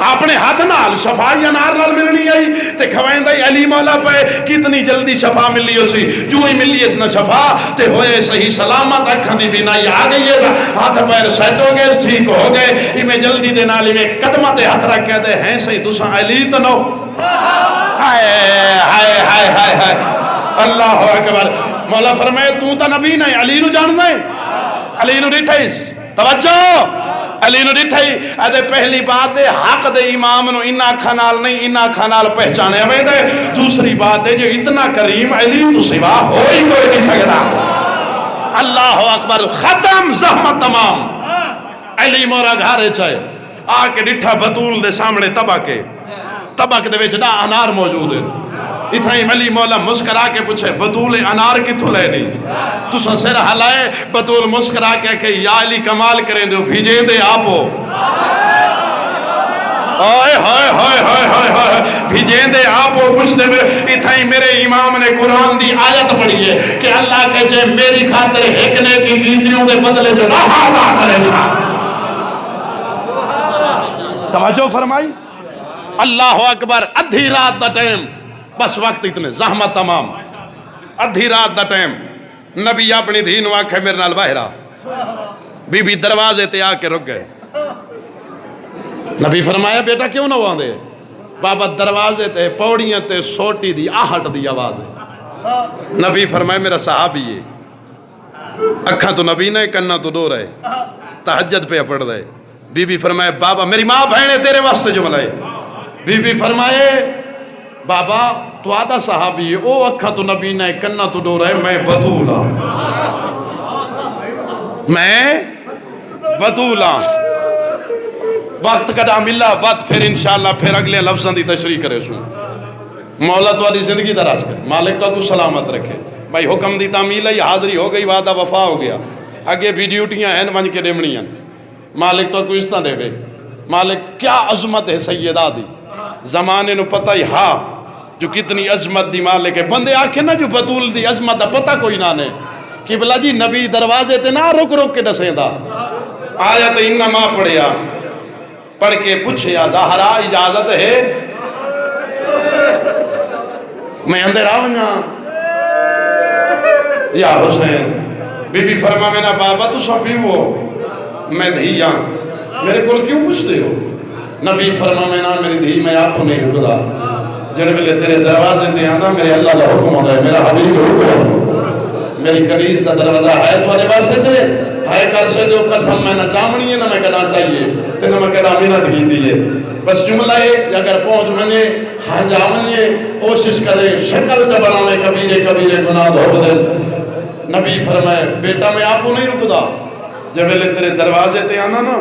اپنے ہاتھ نال شفائی انار نال ملنی آئی تے کھوائیں دا علی مولا پہ کتنی جلدی شفا ملی ہو سی. جو ہی ملی اس نے شفا تے ہوئے صحیح سلامت اکھاں دی بینائی آ گئی ہے ہاتھ پیر سیٹ ہو گئے ٹھیک ہو گئے. میں جلدی دے نال میں قدمہ تے ہاتھ رکھ کے دے ہیں صحیح تساں علی تو نو. ہائے ہائے ہائے ہائے ہائے اللہ اکبر. مولا فرمائے تو تا نبی نہیں علی نو جاننا ہے علی نو ڈٹھائیس. توجہ علی نو ڈٹھائی ادھے پہلی بات دے حق دے امام نو انہا کھنال نہیں انہا کھنال پہچانے ہمیں دے. دوسری بات دے جو اتنا کریم علی تو سوا ہوئی کوئی نہیں سکتا. اللہ اکبر. ختم زحمت تمام. علی مورا گھارے چاہے آکے ڈٹھا بطول دے سامنے طبق دے وچ نا انار موجود ہے. اتھائیں علی مولا مسکرا کے پوچھے بطول انار کتھو لے نہیں تو سر ہلائے. بطول مسکرا کے کہ یا علی کمال کریں دے بھیجیں دے آپو آئے ہائے ہائے ہائے ہائے ہائے بھیجیں دے آپو پوچھتے میرے. اتھائیں میرے امام نے قرآن دی آیت پڑھی ہے کہ اللہ کے جے میری خاطر ہکنے کی گیندیوں دے بدلے جو نہ ہادا کرے تھا. توجہ فرمائی. اللہ اکبر. ادھی رات دا ٹائم بس وقت اتنے زحمت تمام. ادھی رات دا ٹائم نبی اپنی دھی نو آکھے میرے نال باہرا. بی بی دروازے تے آ کے رک گئے. نبی فرمایا بیٹا کیوں نہ آندے؟ بابا دروازے تے پوڑیاں تے سوٹی دی آہٹ دی آواز ہے۔ نبی فرمایا میرا صحابی ہے، اکھاں تو نبی نے کنا تو ڈور ہے، تہجد پہ پڑھ رہے۔ بی بی فرمائے بابا میری ماں بہنے تیرے واسطے جملہ ہے۔ بی بی فرمائے بابا تو آدھا صحابی ہے، او اکھاں تو نبی نے کنا تو ڈور ہے، میں بطولا، میں بطولا۔ وقت کدا ملا وقت پھر انشاءاللہ پھر اگلے لفظاں دی تشریح کرے سوں۔ مولا تو آدھی زندگی دراز کر، مالک تو کو سلامت رکھے۔ بھائی حکم دی تعمیل ہے، حاضری ہو گئی، وعدہ وفا ہو گیا، اگے بھی ڈیوٹیاں ہیں بن کے ڈیمنیاں۔ مالک تو کو اس طرح دے وے، مالک کیا عظمت ہے سیدہ دی، زمانے نو پتہ ہی ہاں جو کتنی عظمت دی مالک ہے۔ بندے آکھے نا جو بطول دی عظمت دا پتہ کوئی نہ نے، قبلہ جی نبی دروازے تے نہ رک رک کے دسیں دا۔ آیت انما پڑھیا، پڑھ کے پوچھیا زہرا اجازت ہے میں اندر آونیا یا حسین؟ بی بی فرما میں نا بابا تو سب بھی وہ میں دھیاں میرے کول کیوں پوچھتے ہو؟ نبی فرما میں نا میری دھی میں آپ کو نہیں رکدا، جڑے ویلے تیرے دروازے تے آندا میرے اللہ دا حکم ہوتا ہے، میرا حبیب حکم، میری کنیز دا دروازہ ہے تمہارے پاسے تھے ہے کر سے جو قسم میں نہ چامنی ہے نہ میں کہنا چاہیے تے نہ میں کہنا منت ہی دیئے۔ بس جملہ ہے اگر پہنچ منے ہاں جامنیے کوشش کرے شکل جا بناوے کبیرے کبیرے گناہ دھو دے۔ نبی فرمائے بیٹا میں آپ کو نہیں رکدا، جب ویلے تیرے دروازے تے آنا نا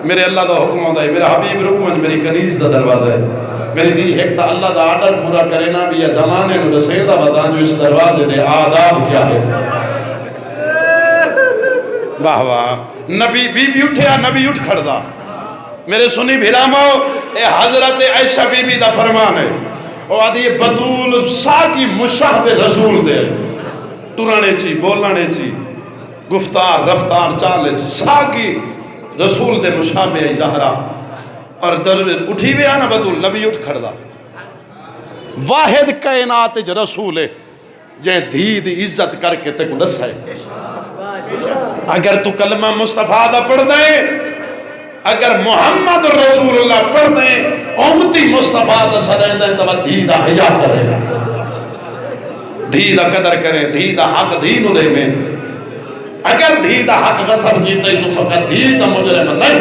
میرے اللہ دا حکم ہوتا ہے، میرا حبیب رکمن میری کنیز دا دروازہ ہے، میری دی ایک تا اللہ دا آرڈر پورا کرے نا بھی یہ زمانے نو رسیدہ بتا جو اس دروازے دے آداب کیا ہے۔ واہ واہ، نبی بی بی اٹھیا، نبی اٹھ کھڑدا۔ میرے سنی بھیرامو اے حضرت عائشہ بی بی دا فرمان ہے، وہ آدھی بطول ساکی مشاہد رسول دے، ٹرانے چی بولانے چی گفتار رفتار چالے چی ساکی رسول دے مشابہ زہرا۔ اور در اٹھی ہوئے آنا بطول نبی اٹھ کھڑدا، واحد کائنات جو رسول ہے جائیں دھی دی عزت کر کے تے کو دس ہے۔ اگر تو کلمہ مصطفیٰ دا پڑھ دیں، اگر محمد رسول اللہ پڑھ دیں، امتی مصطفیٰ دا سڑیں دیں تو دھی دا حیا کرے، دھی دا قدر کریں، دھی دا حق دھی نو دے میں۔ اگر دھی دا حق غصب جیتے تو فقط دھی دا مجرم نہیں،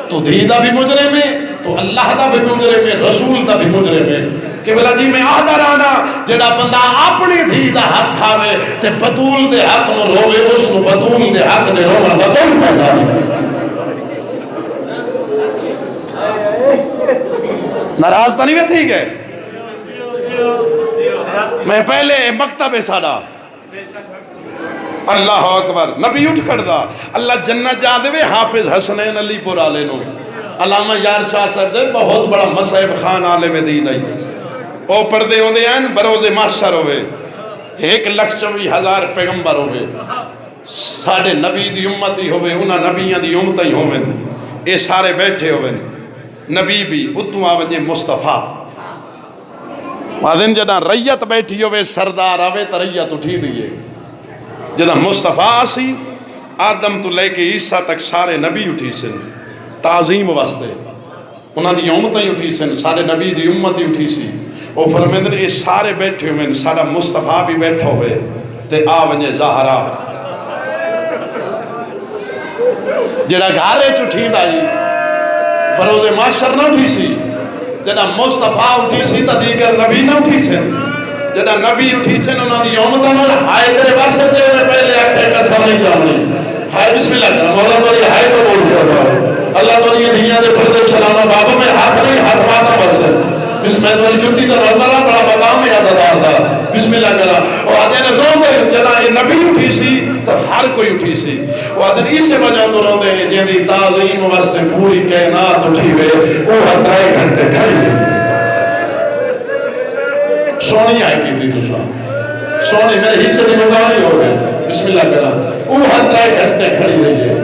تو دھی دا بھی مجرم ہے، تو اللہ دا بھی مجرم ہے، رسول دا بھی مجرم ہے۔ کہ بلا جی میں آدھر آنا جڑا بندہ اپنی دھی دا حق کھاوے تے بطول دے حق نو روے، اس نو بطول دے حق نے رونا بطول پیدا نہیں۔ ناراض تا نہیں وے ٹھیک ہے؟ میں پہلے مکتب ساڑا اللہ اکبر نبی اٹھ کھڑدا، اللہ جنت جا دے حافظ حسنین علی پور آلے نو، علامہ یار شاہ صاحب دے بہت بڑا مصعب خان عالم دین ہے، او پردے ہوندے ہیں بروز معاشر ہوئے، 1,24,000 پیغمبر ہوئے، ساڑھے نبی دی امتی ہوئے، انہاں نبیاں دی امتیں ہوئے، اے سارے بیٹھے ہوئے، نبی بھی اتو آوجے مصطفیٰ وادن جدہ ریت بیٹھی ہوئے سردار آوے تا ریت اٹھی دیئے، جدہ مصطفیٰ آسی آدم تو لے کے عیسیٰ تک سارے نبی اٹھی سن تعظیم واسطے، انہاں دی امتیں اٹھی سن، سارے نبی دی امتی اٹھی سی، وہ فرمیدن اے سارے بیٹھے ہوئے، سارا مصطفیٰ بھی بیٹھا ہوئے تے آونجے زہرا جڑا گھارے چٹھی دائی بروز معاشر نہ اٹھی سی، جڑا مصطفیٰ اٹھی سی تا دیگر نبی نہ اٹھی سن، جڑا نبی اٹھی سن انہاں دی امتاں نہ ہائے تیرے واسطے جے میں پہلے آکھے قسم نہیں چاہنی، ہائے بسم اللہ کرنا مولا تو یہ ہائے تو بول سکتا اللہ تو یہ دنیا دے پردے سلامہ بابا میں ہاتھ نہیں ہاتھ ماتا بس بسم اللہ جنتی تا رہا بڑا مقام ہے عزدار دا بسم اللہ کرا، اور آدھے نے رو دے جدا یہ نبی اٹھی سی تو ہر کوئی اٹھی سی، وہ آدھے اسے وجہ تو رو دے جنہی تعظیم واسطے پوری کائنات اٹھی ہوئے وہ 3 گھنٹے کھائی دے سونی آئی کی تھی تو سونی میرے حصے دی مقامی ہو گئے بسم اللہ کرا، وہ 3 گھنٹے کھڑی رہی ہے،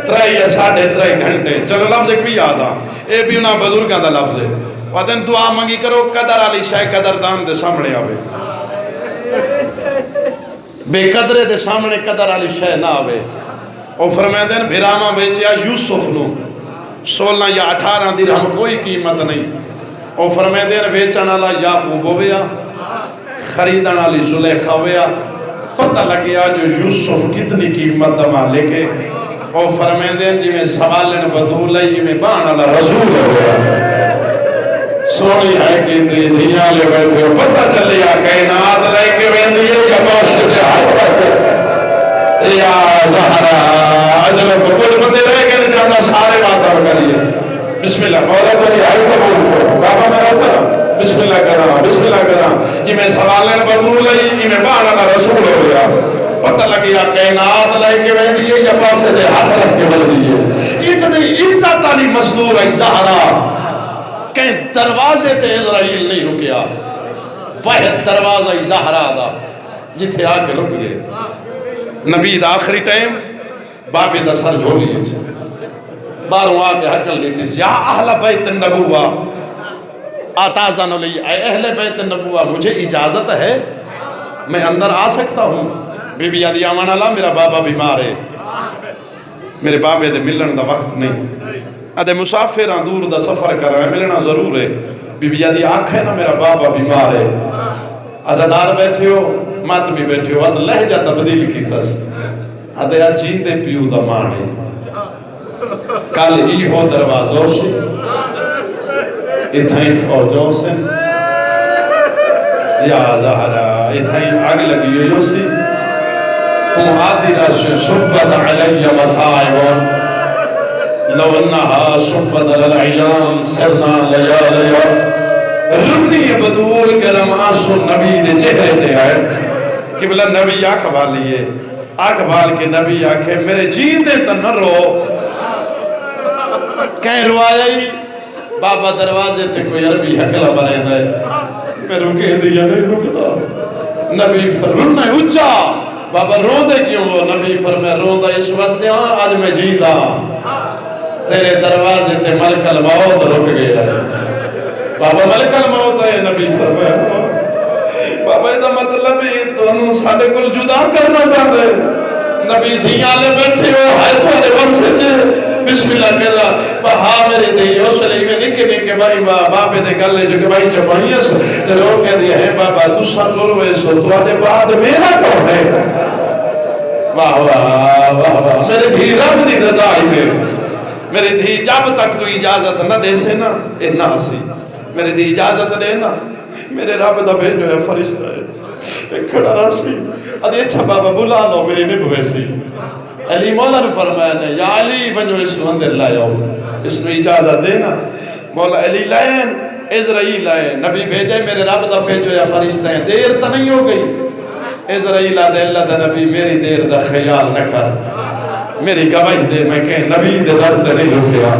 3 یا 3.5 گھنٹے۔ چلو لفظ ایک بھی یاد آ، اے بھی انہاں بزرگاں دا لفظ ہے، وعدن دعا منگی کرو قدر علی شاہ قدردان دے سامنے آوے، بے قدرے دے سامنے قدر علی شاہ نہ آوے۔ او فرمائے دین بھیراما بیچیا یوسف نو 16 یا 18 درہم کوئی قیمت نہیں. وہ فرمیندے ہیں ویچن والا یعقوب ہویا، خریدن والی زلیخا ہویا. پتہ لگیا جو یوسف کتنی قیمت دا مالک ہے. وہ فرمیندے ہیں جی میں سوالن بطول ہے، جی میں بان والا رسول ہویا. سونی ہے کہ دھیاں لے بیٹھے ہو، پتہ چلیا کائنات لے کے ویندی ہے یا باشد حضرت یا زہرا اجل کو کل بندے رہ کے نہیں چاہتا سارے بات اور کریے. بسم اللہ مولا تری آئی قبول کو بابا میرا کرا بسم اللہ کرا بسم اللہ کرا جی میں سوالن بطول ہے جی میں بان والا رسول ہویا. پتہ لگیا کائنات لے کے ویندی ہے یا باشد حضرت کے ویندی ہے. اتنی عزت علی مصدور ہے زہرا کہیں دروازے تے اسرائیل نہیں رکیا. واحد دروازہ زہرا دا جتھے آ کے رک گئے. نبی دا آخری ٹائم بابے دا سر جھولی ہے باروں آ کے حقل دیتی یا اہل بیت النبوہ آتازن علی اے اہل بیت النبوہ مجھے اجازت ہے میں اندر آ سکتا ہوں. بی بی آدھی آمان اللہ میرا بابا بیمار ہے، میرے بابے دے ملن دا وقت نہیں، ادھے مسافران دور دا سفر کر رہے ہیں ملنا ضرور ہے. بی بی آدھی آنکھ ہے نا میرا بابا بیمار ہے. ازادار بیٹھے ہو ماتمی بیٹھے ہو ادھ لہجہ تبدیل کی تس ادھے جیندے پیو دا مانے کل ہی ہو دروازوں سے اتھائی فوجوں سے یا زہرا اتھائی آگ لگی ہو سی تم آدھی رش شبت علی مسائبون لو انہا شبت العیان سرنا لیا لیا رنی بطول کرم آنسو نبی دے چہرے دے آئے کہ بلا نبی آنکھ والیے آنکھ وال کے نبی آنکھے میرے جیندے تن نہ رو. کہیں روایا ہی بابا دروازے تے کوئی عربی حقلہ برے دے میں رکے دیا نہیں رکتا. نبی فرمائے اچھا بابا رو دے کیوں ہو؟ نبی فرمائے رو دے اس واسطے آج میں جیندہ تیرے دروازے تے ملک الموت رک گیا. بابا ملک الموت ہے نبی فرمائے بابا یہ مطلب ہے تو انہوں ساڑھے کل جدا کرنا چاہتے نبی دھیاں لے بیٹھے ہو ہائے تو آنے ورسے جے بسم اللہ کر رہا بہا میرے دے یوسلی میں نکے نکے بھائی بابے دے گلے جو کہ بھائی چپائیے سو تے لوگ کہہ دیا ہے بابا تو ساتھ روے سو تو آنے بعد میرا کون ہے. واہ واہ واہ واہ میرے دھی رب دی رضائی میں میرے دھی جب تک تو اجازت نہ دے سے نا نہ سی میرے دی اجازت دے نا میرے رب دا بھیجو ہے فرشتہ ہے ایک کھڑا راسی ادھی اچھا بابا بلا لو میری نبوے سی. علی مولا نے فرمایا نے یا علی بنو اس مندر لائے ہو اس میں اجازت دے نا. مولا علی لائن اسرائیل آئے نبی بھیجے میرے رب دا بھیجو ہے فرشتہ ہے دیر تا نہیں ہو گئی. اسرائیل آدھے اللہ دا نبی میری دیر دا خیال نہ کر میری گواہی دے میں کہیں نبی دے درد نہیں رکیا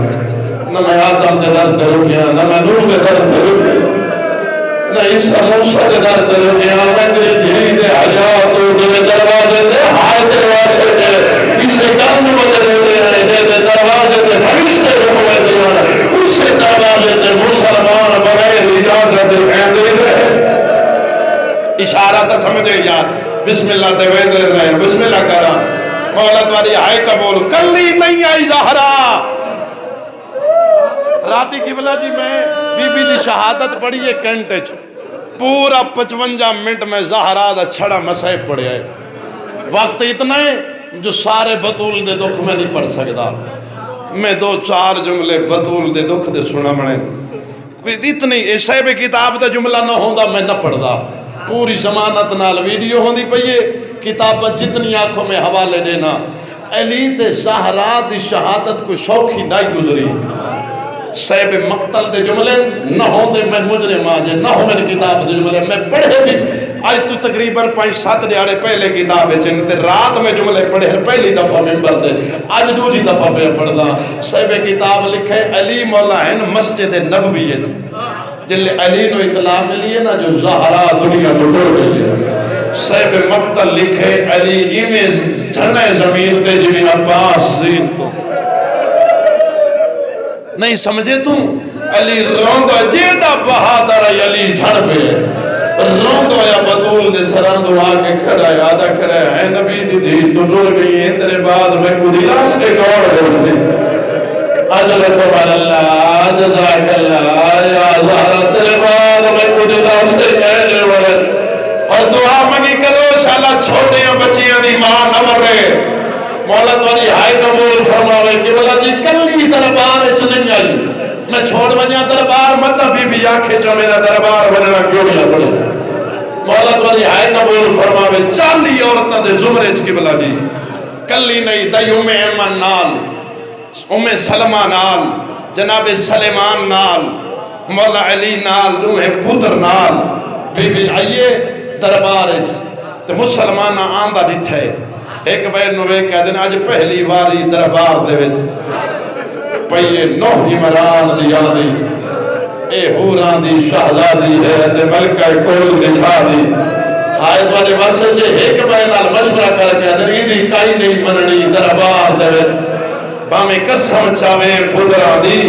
نہ میں آدم دے درد رکیا نہ میں نور دے درد رکیا نہ عیسیٰ موسیٰ دے درد رکیا میں تیرے دھی دے حیات دے دروازے دے ہائے دروازے دے اسے جان بدلے دے دروازے دے فرشتے ہوئے دے اسے دروازے دے مسلمان بغیر اجازت دے دے. اشارہ تا سمجھے یار بسم اللہ دے ویندے رہے بسم اللہ کرا مولت والی آئے قبول کلی نہیں آئی زہرا. راتی قبلہ جی میں بی بی دی شہادت پڑھی ہے کنٹج پورا 55 منٹ میں زہرا دا چھڑا مسائب پڑھے آئے. وقت اتنا ہے جو سارے بطول دے دکھ میں نہیں پڑھ سکتا. میں 2-4 جملے بطول دے دکھ دے سنا منے اتنی ایسے بھی کتاب دا جملہ نہ ہوندہ میں نہ پڑھدا. پوری زمانت نال ویڈیو ہوندی پئیے کتاب جتنی آنکھوں میں حوالے دینا. علی تے زہرا دی شہادت کوئی سوکھی نہیں گزری. صحب مقتل دے جملے نہ ہوں دے میں مجرم آجے نہ ہوں میں کتاب دے جملے میں پڑھے بھی آج تو تقریباً 5-7 دیاڑے پہلے کتاب ہے چنتے رات میں جملے پڑھے پہلی دفعہ ممبر دے آج دوجی دفعہ پہ پڑھدا. صحب کتاب لکھے علی مولا ہیں مسجد نبویت جلے علی نو اطلاع ملی ہے نا جو زہرا دنیا کو ڈر گئی ہے. صحب مقتل لکھے علی ایمیں جھڑنے زمین دے جنہیں عباس زین تو نہیں سمجھے تم علی روندو جیدہ بہادر علی جھڑ پہ روندو یا بطول دے سراندو آگے کھڑا ہے آدھا کھڑا ہے نبی دی تو ڈر گئی ہے تیرے بعد میں کدی راستے گوڑ رستے اجرکم اللہ جزاک اللہ یا زہرہ تیرے بعد میں کچھ داستے کہنے والے اور دعا منگی کرو شالا چھوٹیاں بچیاں دی ماں نہ مرے مولا تمہاری ہائے قبول فرماوے کہ بولا جی کلی دربار اچ نہیں آئی میں چھوڑ بجیا دربار مت بی بی آنکھیں جو میرا دربار بننا کیوں نہیں پڑے مولا تمہاری ہائے قبول فرماوے 40 عورتوں دے زمرے چ قبلہ جی کلی نہیں دئی ام ایمن نال ام سلمہ نال جناب سلیمان نال مولا علی نال دوہے پتر نال بی بی آئیے دربار تے مسلمان آندہ ڈٹھے ایک بہن نوے کہہ دینا آج پہلی واری دربار دے وچ پئیے نوح عمران دی آدھی اے حوران دی شہزادی ہے تے ملکہ کل نساء دی ہائے توانے واسطے جے ایک بہن نال مشورہ کر کے آدھر ایدی کائی نہیں مننی دربار دے وچ بامی قسم چاوے پدرہ دی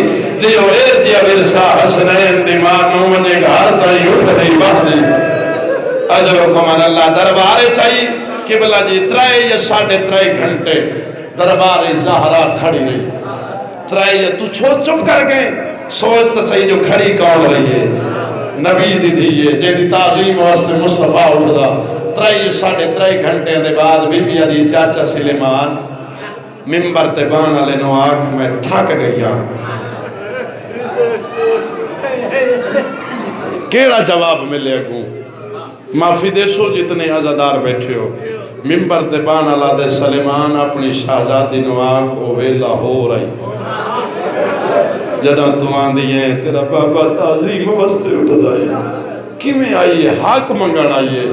دیو ارجی ورسا حسنین دی مانو منی گھار تائی اٹھ دی بات دی اجر و کمان اللہ دربارے چاہیے قبلہ جی 3 یا 3.5 گھنٹے دربار زہرا کھڑی رہی 3 یا تو چپ کر گئے سوچ تا صحیح جو کھڑی کون رہی ہے نبی دی دیئے جن دی تعظیم واسطے مصطفیٰ اٹھ دا 3 یا 3.5 گھنٹے دے بعد بی بی دی چاچا سلیمان ممبر تے بان علی نو آنکھ میں تھک گئی ہاں کیڑا جواب ملے گو معافی دے سو جتنے عزادار بیٹھے ہو ممبر تے بان علی دے سلیمان اپنی شہزادی نو آنکھ اویلا ہو رہی جدہ تو آن دیئے تیرا بابا تعظیم واسطے اٹھ دائی کی میں آئیے حق منگن آئیے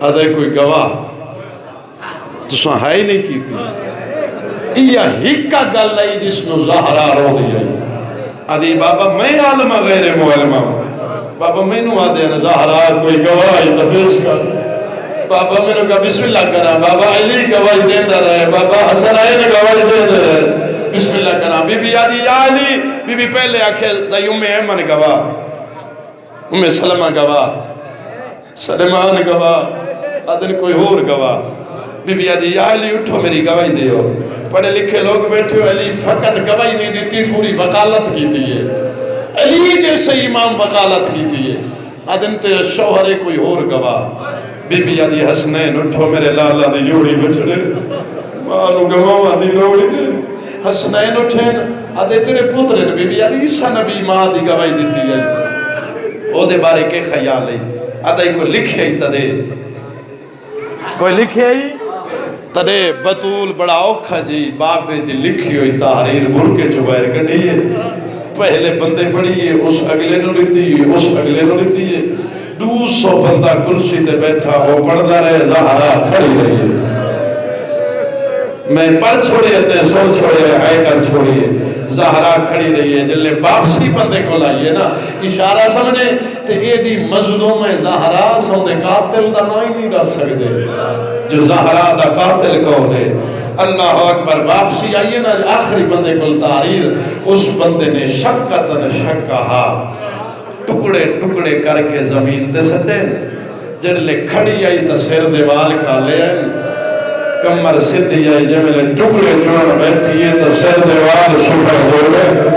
ادھے کوئی گواہ تو سوہاں ہائی نہیں کی تھی یہ ہکا گل ہے جس نو زہرا رو دیا ادھی بابا میں عالم غیر معلمہ بابا میں نو آدھے نا زہرا کوئی گواہی تفیش کر بابا میں نو کہا بسم اللہ کرا بابا علی گواہی دیندہ رہے بابا حسن آئین گواہی دیندہ رہے بسم اللہ کرا بی بی آدھی یا علی بی بی پہلے آکھے دائی ام ایمن گواہ ام سلمہ گواہ سلمان گواہ آدھن کوئی اور گواہ بی بی آدھی یا علی اٹھو میری گواہی دیو پڑھے لکھے لوگ بیٹھے ہو علی فقط گواہی نہیں دیتی پوری وکالت کی دیئے علی جیسے امام وکالت کی دیئے آدھن تے شوہرے کوئی اور گواہ بی بی آدھی حسنین اٹھو میرے لالا دی جوڑی بچنے مالو گواہ دی لوڑی نے حسنین اٹھین آدھے تیرے پترے نے بی بی آدھی عیسیٰ نبی ماں دی گواہی دیتی ہے او دے بارے کے خیال ہے آدھے کوئی لکھے ہی تدے کوئی لکھے ہی تدے بطول بڑا اوکھا جی بابے دی لکھی ہوئی تحریر ملکے چوبائر کٹی ہے پہلے بندے پڑھی ہے اس اگلے نو لیتی ہے اس اگلے نو لیتی ہے 200 بندہ کرسی تے بیٹھا ہو پڑھدا رہے زہرا کھڑی رہی ہے میں پڑھ چھوڑیے تے سو چھوڑیے آئے کر چھوڑیے زہرا کھڑی رہی ہے جلے باپسی بندے کو لائیے نا اشارہ سمجھے تے ایڈی مظلوم ہے زہرا سوندے قاتل دا نائی نہیں رہ سکتے جو زہرا دا قاتل کون ہے اللہ اکبر واپسی آئیے نا آخری بندے کو تحریر اس بندے نے شکتن شکہا ٹکڑے ٹکڑے کر کے زمین دے سٹے جڑلے کھڑی آئی تا سر دیوال کا لے کمر سدھی آئی جملے ٹکڑے جوڑ بیٹھیے تا سر دیوال شکر ہو گئے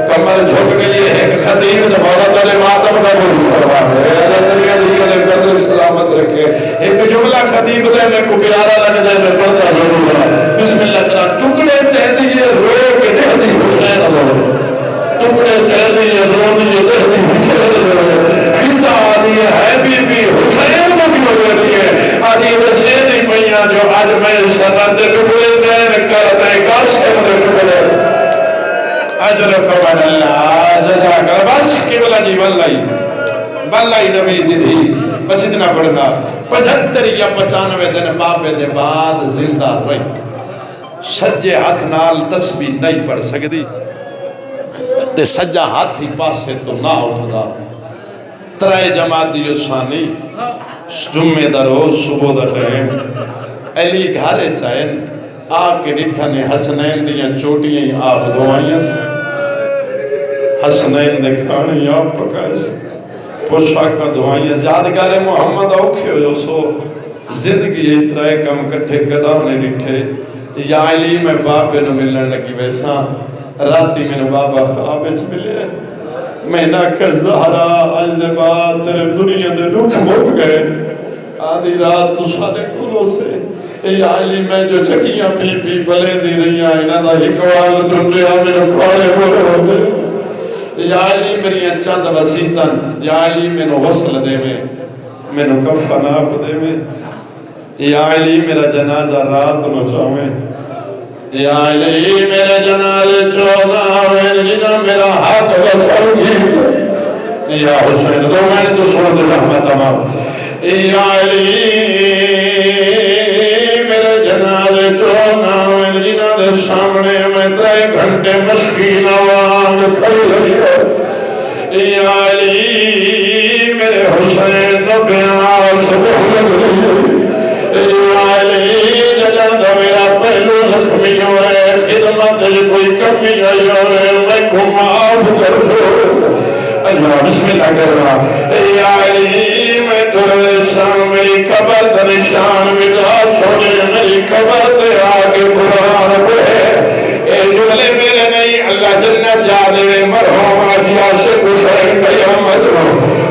کمر جھک گئی ہے ایک خطیب دا مولا تعالی ماتم کا بول فرما ہے اللہ تعالی قدر سلامت رکھے ایک جملہ خطیب دے میں کو پیارا لگ جائے میں پڑھتا ضرور بسم اللہ تعالی ٹکڑے چہ دیئے رو کے دہ دی حسین اللہ ٹکڑے چہ دیئے رو دیئے دہ دی حسین اللہ فضا آدھی ہے بی بی حسین کو بھی ہو جاتی ہے آدھی رسیدی پہیاں جو آج میں شرط ٹکڑے چین کرتے قاسم دے ٹکڑے اجر کمان اللہ جزاک اللہ بس قبلہ جی واللہی نبی دی تھی بس اتنا پڑھنا 75 یا 95 دن بابے دے بعد زندہ رہی سجے ہاتھ نال تسبیح نہیں پڑھ سکتی تے سجا ہاتھ ہی پاسے تو نہ اٹھدا 3 جماعت دیو ثانی جمعے دا روز صبح دا ٹائم علی گھارے چاہن آکے ڈٹھا نے حسنین دیاں چوٹیاں ہی آپ دعائیاں حسنین دے کھانے آپ پکائے سے پوشاکہ دعائیاں یادگار محمد اوکھے ہو جو سو زندگی اترائے کم کٹھے کلانے ڈٹھے یا علی میں باپے نو ملنے لگی ویسا راتی میں نے بابا خواب اچ ملے میں نہ کہ زہرا آج دے بعد تیرے دنیا دے دکھ مک گئے آدھی رات تو سارے کلوں سے اے آئلی میں جو چکیاں پی پی پلے دی رہی ہیں انہاں دا ہکوال ترجیا میں نے کھوڑے بولے ہوئے یا علی میری چند وسیطن یا علی میں نے غسل دے میں نے کفن آپ دے میں یا علی میرا جنازہ رات نو چاہویں یا علی میرے جنازے چوناویں جنہ میرا حق وصل گی یا حسین دو میں تو سورت رحمت امام یا علی میرے جنازے چوناویں جنہ دے سامنے میں 3 گھنٹے مشکین آوان کھڑی رہی یا علی میرے حسین نو پیار صبح لگ رہی یا علی جنازہ میرا پہلو زخمی ہوئے خدمت کوئی کمی آئی ہوئے میں کو معاف کر دو اللہ بسم اللہ کر رہا یا علی میں ترے شام میری قبر تا نشان مٹا چھوڑے میری قبر تے آگے قرآن پڑھے اے جملے میرے نہیں اللہ جنت جا دے مرحوم آجی عاشق حسین قیامت رو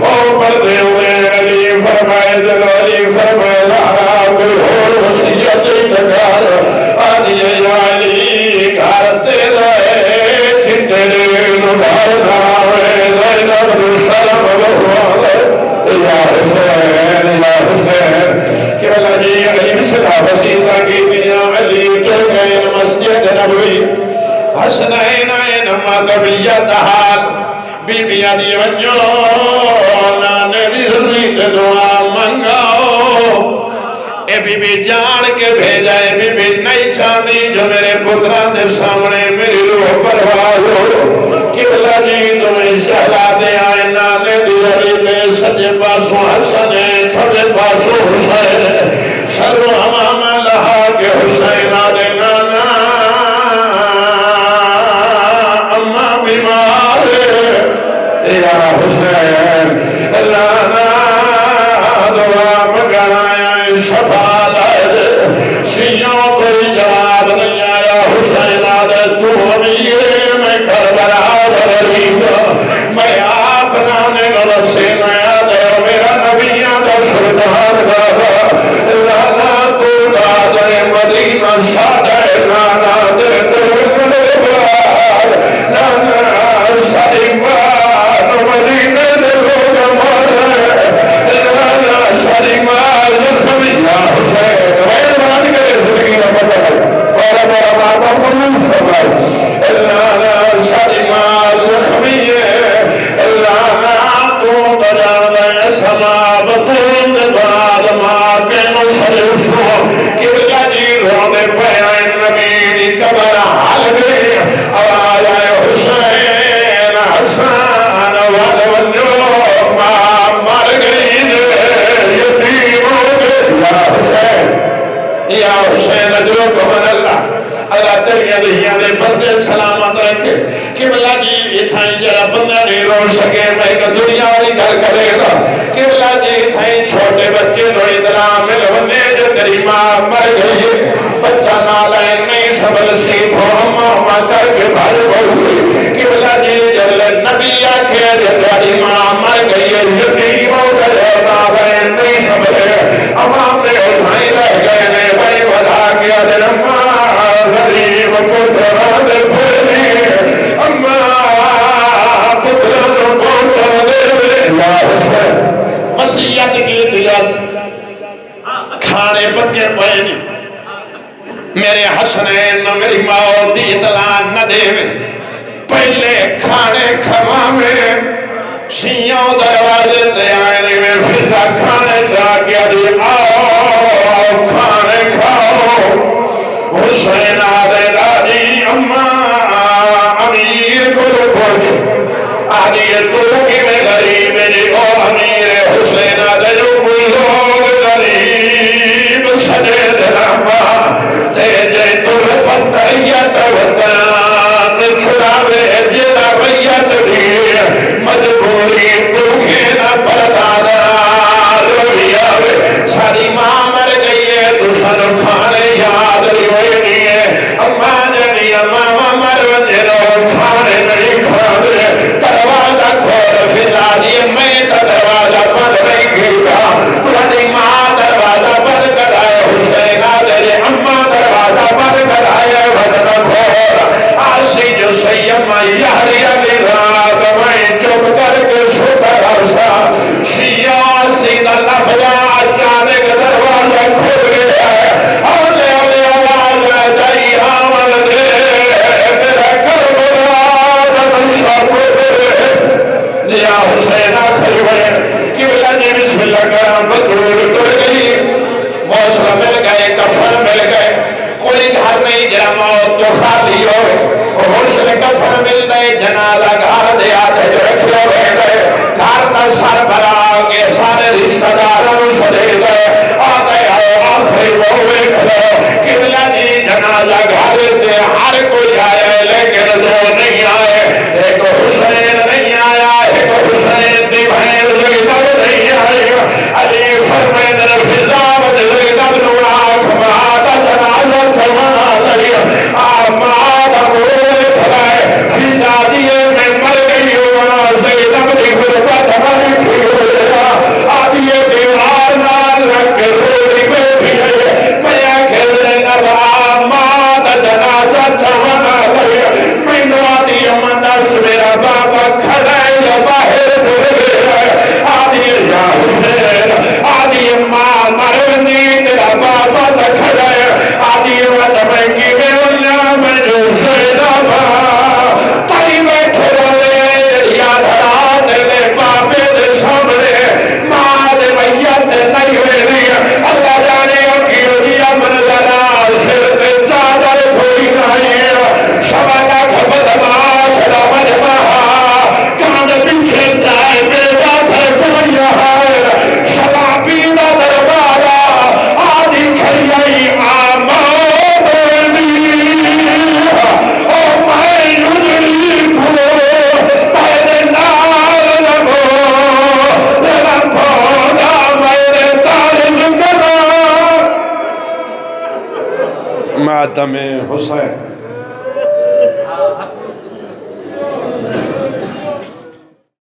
او پردے ہوئے علی فرمائے دل علی فرمائے لارا کوئی اور وسیعت تکار آدھی یا علی گھر تیرا ہے چھتے لینو بھارنا ہے زینب سلام اللہ یا حسین کہ اللہ جی علی مسئلہ وسیطہ کی دنیا علی تو گئے مسجد نبوی حسنین این مقبیت حال بی بی آدھی ونجو نانے بھی ضروری دعا منگاؤ اے بی بی جان کے بھیجا اے بی بی نہیں چاندی جو میرے پتران دے سامنے میری روح پرواز ہو قبلہ جی تمہیں شہزادے آئے نانے دی علی دے سجے پاسوں حسن کھبے پاسوں حسین سرو ہمام لہا کے حسین آدھے نانا اممہ بیمار یا حسین لانا دعا مگایا شفا لائے شیعوں کوئی جواب نہیں آیا حسین آدھے تو امیر میں کربلا دھرید میں آپ نانے نرسی میں آدھے میرا نبی آدھے سلطان دادا لانا تو دادے مدینہ سادے نانا دے دے بار لانا سلیمان مدینہ دے لوگ مارے لانا سلیمان زخمی یا حسین وید بنا دی کرے زندگی میں پتہ ہے اور میرا ماتا قرون فرمائے لانا سلیمان زخمی لانا تو بجان دے سما بکون دے بعد ماں کے نصر شو قبلہ جی رونے پہیا نبی دی قبر حال گئی اب آیا حسین حسان والونجو ماں مر گئی یتیم ہو گئی یا حسین اجرو کو من اللہ تیریاں دہیاں دے پردے سلامت رکھے قبلہ جی اتھائیں جرا بندہ نہیں رو سکے میں کہ دنیا والی گل کرے گا قبلہ جی اتھائیں چھوٹے بچے نو ادلا مل ہونے جو تیری ماں مر گئی بچہ نالائن نہیں سبل سیت ہو ہمہ کر کے بھر بھوسی قبلہ جی جل نبی آکھے جو تیری ماں مر گئی یتیم ہو گئے نالائن نہیں سبل امام نے اٹھائیں رہ گئے نے بھائی ودا کیا دن غریب پتران دے پھیلی اما پتران پہنچا دے یا حسین وسیعت کی دیاس کھانے پکے پہنی میرے حسنین نہ میری ماں دی اطلاع نہ دے پہلے کھانے کھوا میں شیعوں دروازے تے آئے میں پھر کھانے جا گیا دی آؤ کھانے کھاؤ حسین آدھے راجی اماں امیر کو پوچھ آدھی تو کی میں غریب جی او امیر حسین آدھے جو کوئی لوگ غریب سجے دراما تیجے تر پتریت وطن چھڑاوے جیدہ ریت بھی مجبوری تمہیں نہ پردادا روی آوے ساری ماں مر گئی ہے تو سن کھانے یاد روئی نہیں ہے اماں خالی ہوئے غسل کفن مل دے جنازہ گھر دے آتے جو رکھے ہوئے گئے گھر دا سر برا کے سارے رشتہ داروں سدے گئے آتے آئے آخری وہ ویکھ لو قبلہ جی جنازہ گھر تے ہر کوئی آیا لیکن دو نہیں آئے ایک حسین نہیں آیا ایک حسین دی بہن زینب نہیں آئی علی فرمائے در فضاب زینب نو آنکھ ماتا جنازہ چلوانا لئی ماتا بولے کھلائے فضا دیے میں مر گئی ہوا زینب دی غربت ہماری تھی ہویا آدھیے دیوار نال رکھ کے روڑی بیٹھی ہے میں آنکھیں زینب ماتا جنازہ چلوانا لئی میں نو آدھی امدس میرا بابا کھڑا ہے یا باہر بولے ہے آدھی یا حسین آدھی ماں مرونی تیرا بابا کھڑا ہے آدھی وقت میں کی میں اللہ میں جو زینب تائی بیٹھے رہے یاد رہا تیرے بابے دے سامنے ماں دے میت نہیں ہوئی اللہ جانے کی ہوئی امن ذرا سر تے چادر کوئی نہیں شبکہ کھبت ماس رمج مہا کان پیچھے جائے بے بات ہے سمجھا ہے شبابی دا دربارہ آدھی کھڑی آئی آماد او میں یجری بھو تیرے نال لگو لینا پھوڑا میرے تارز کرا ماتم حسین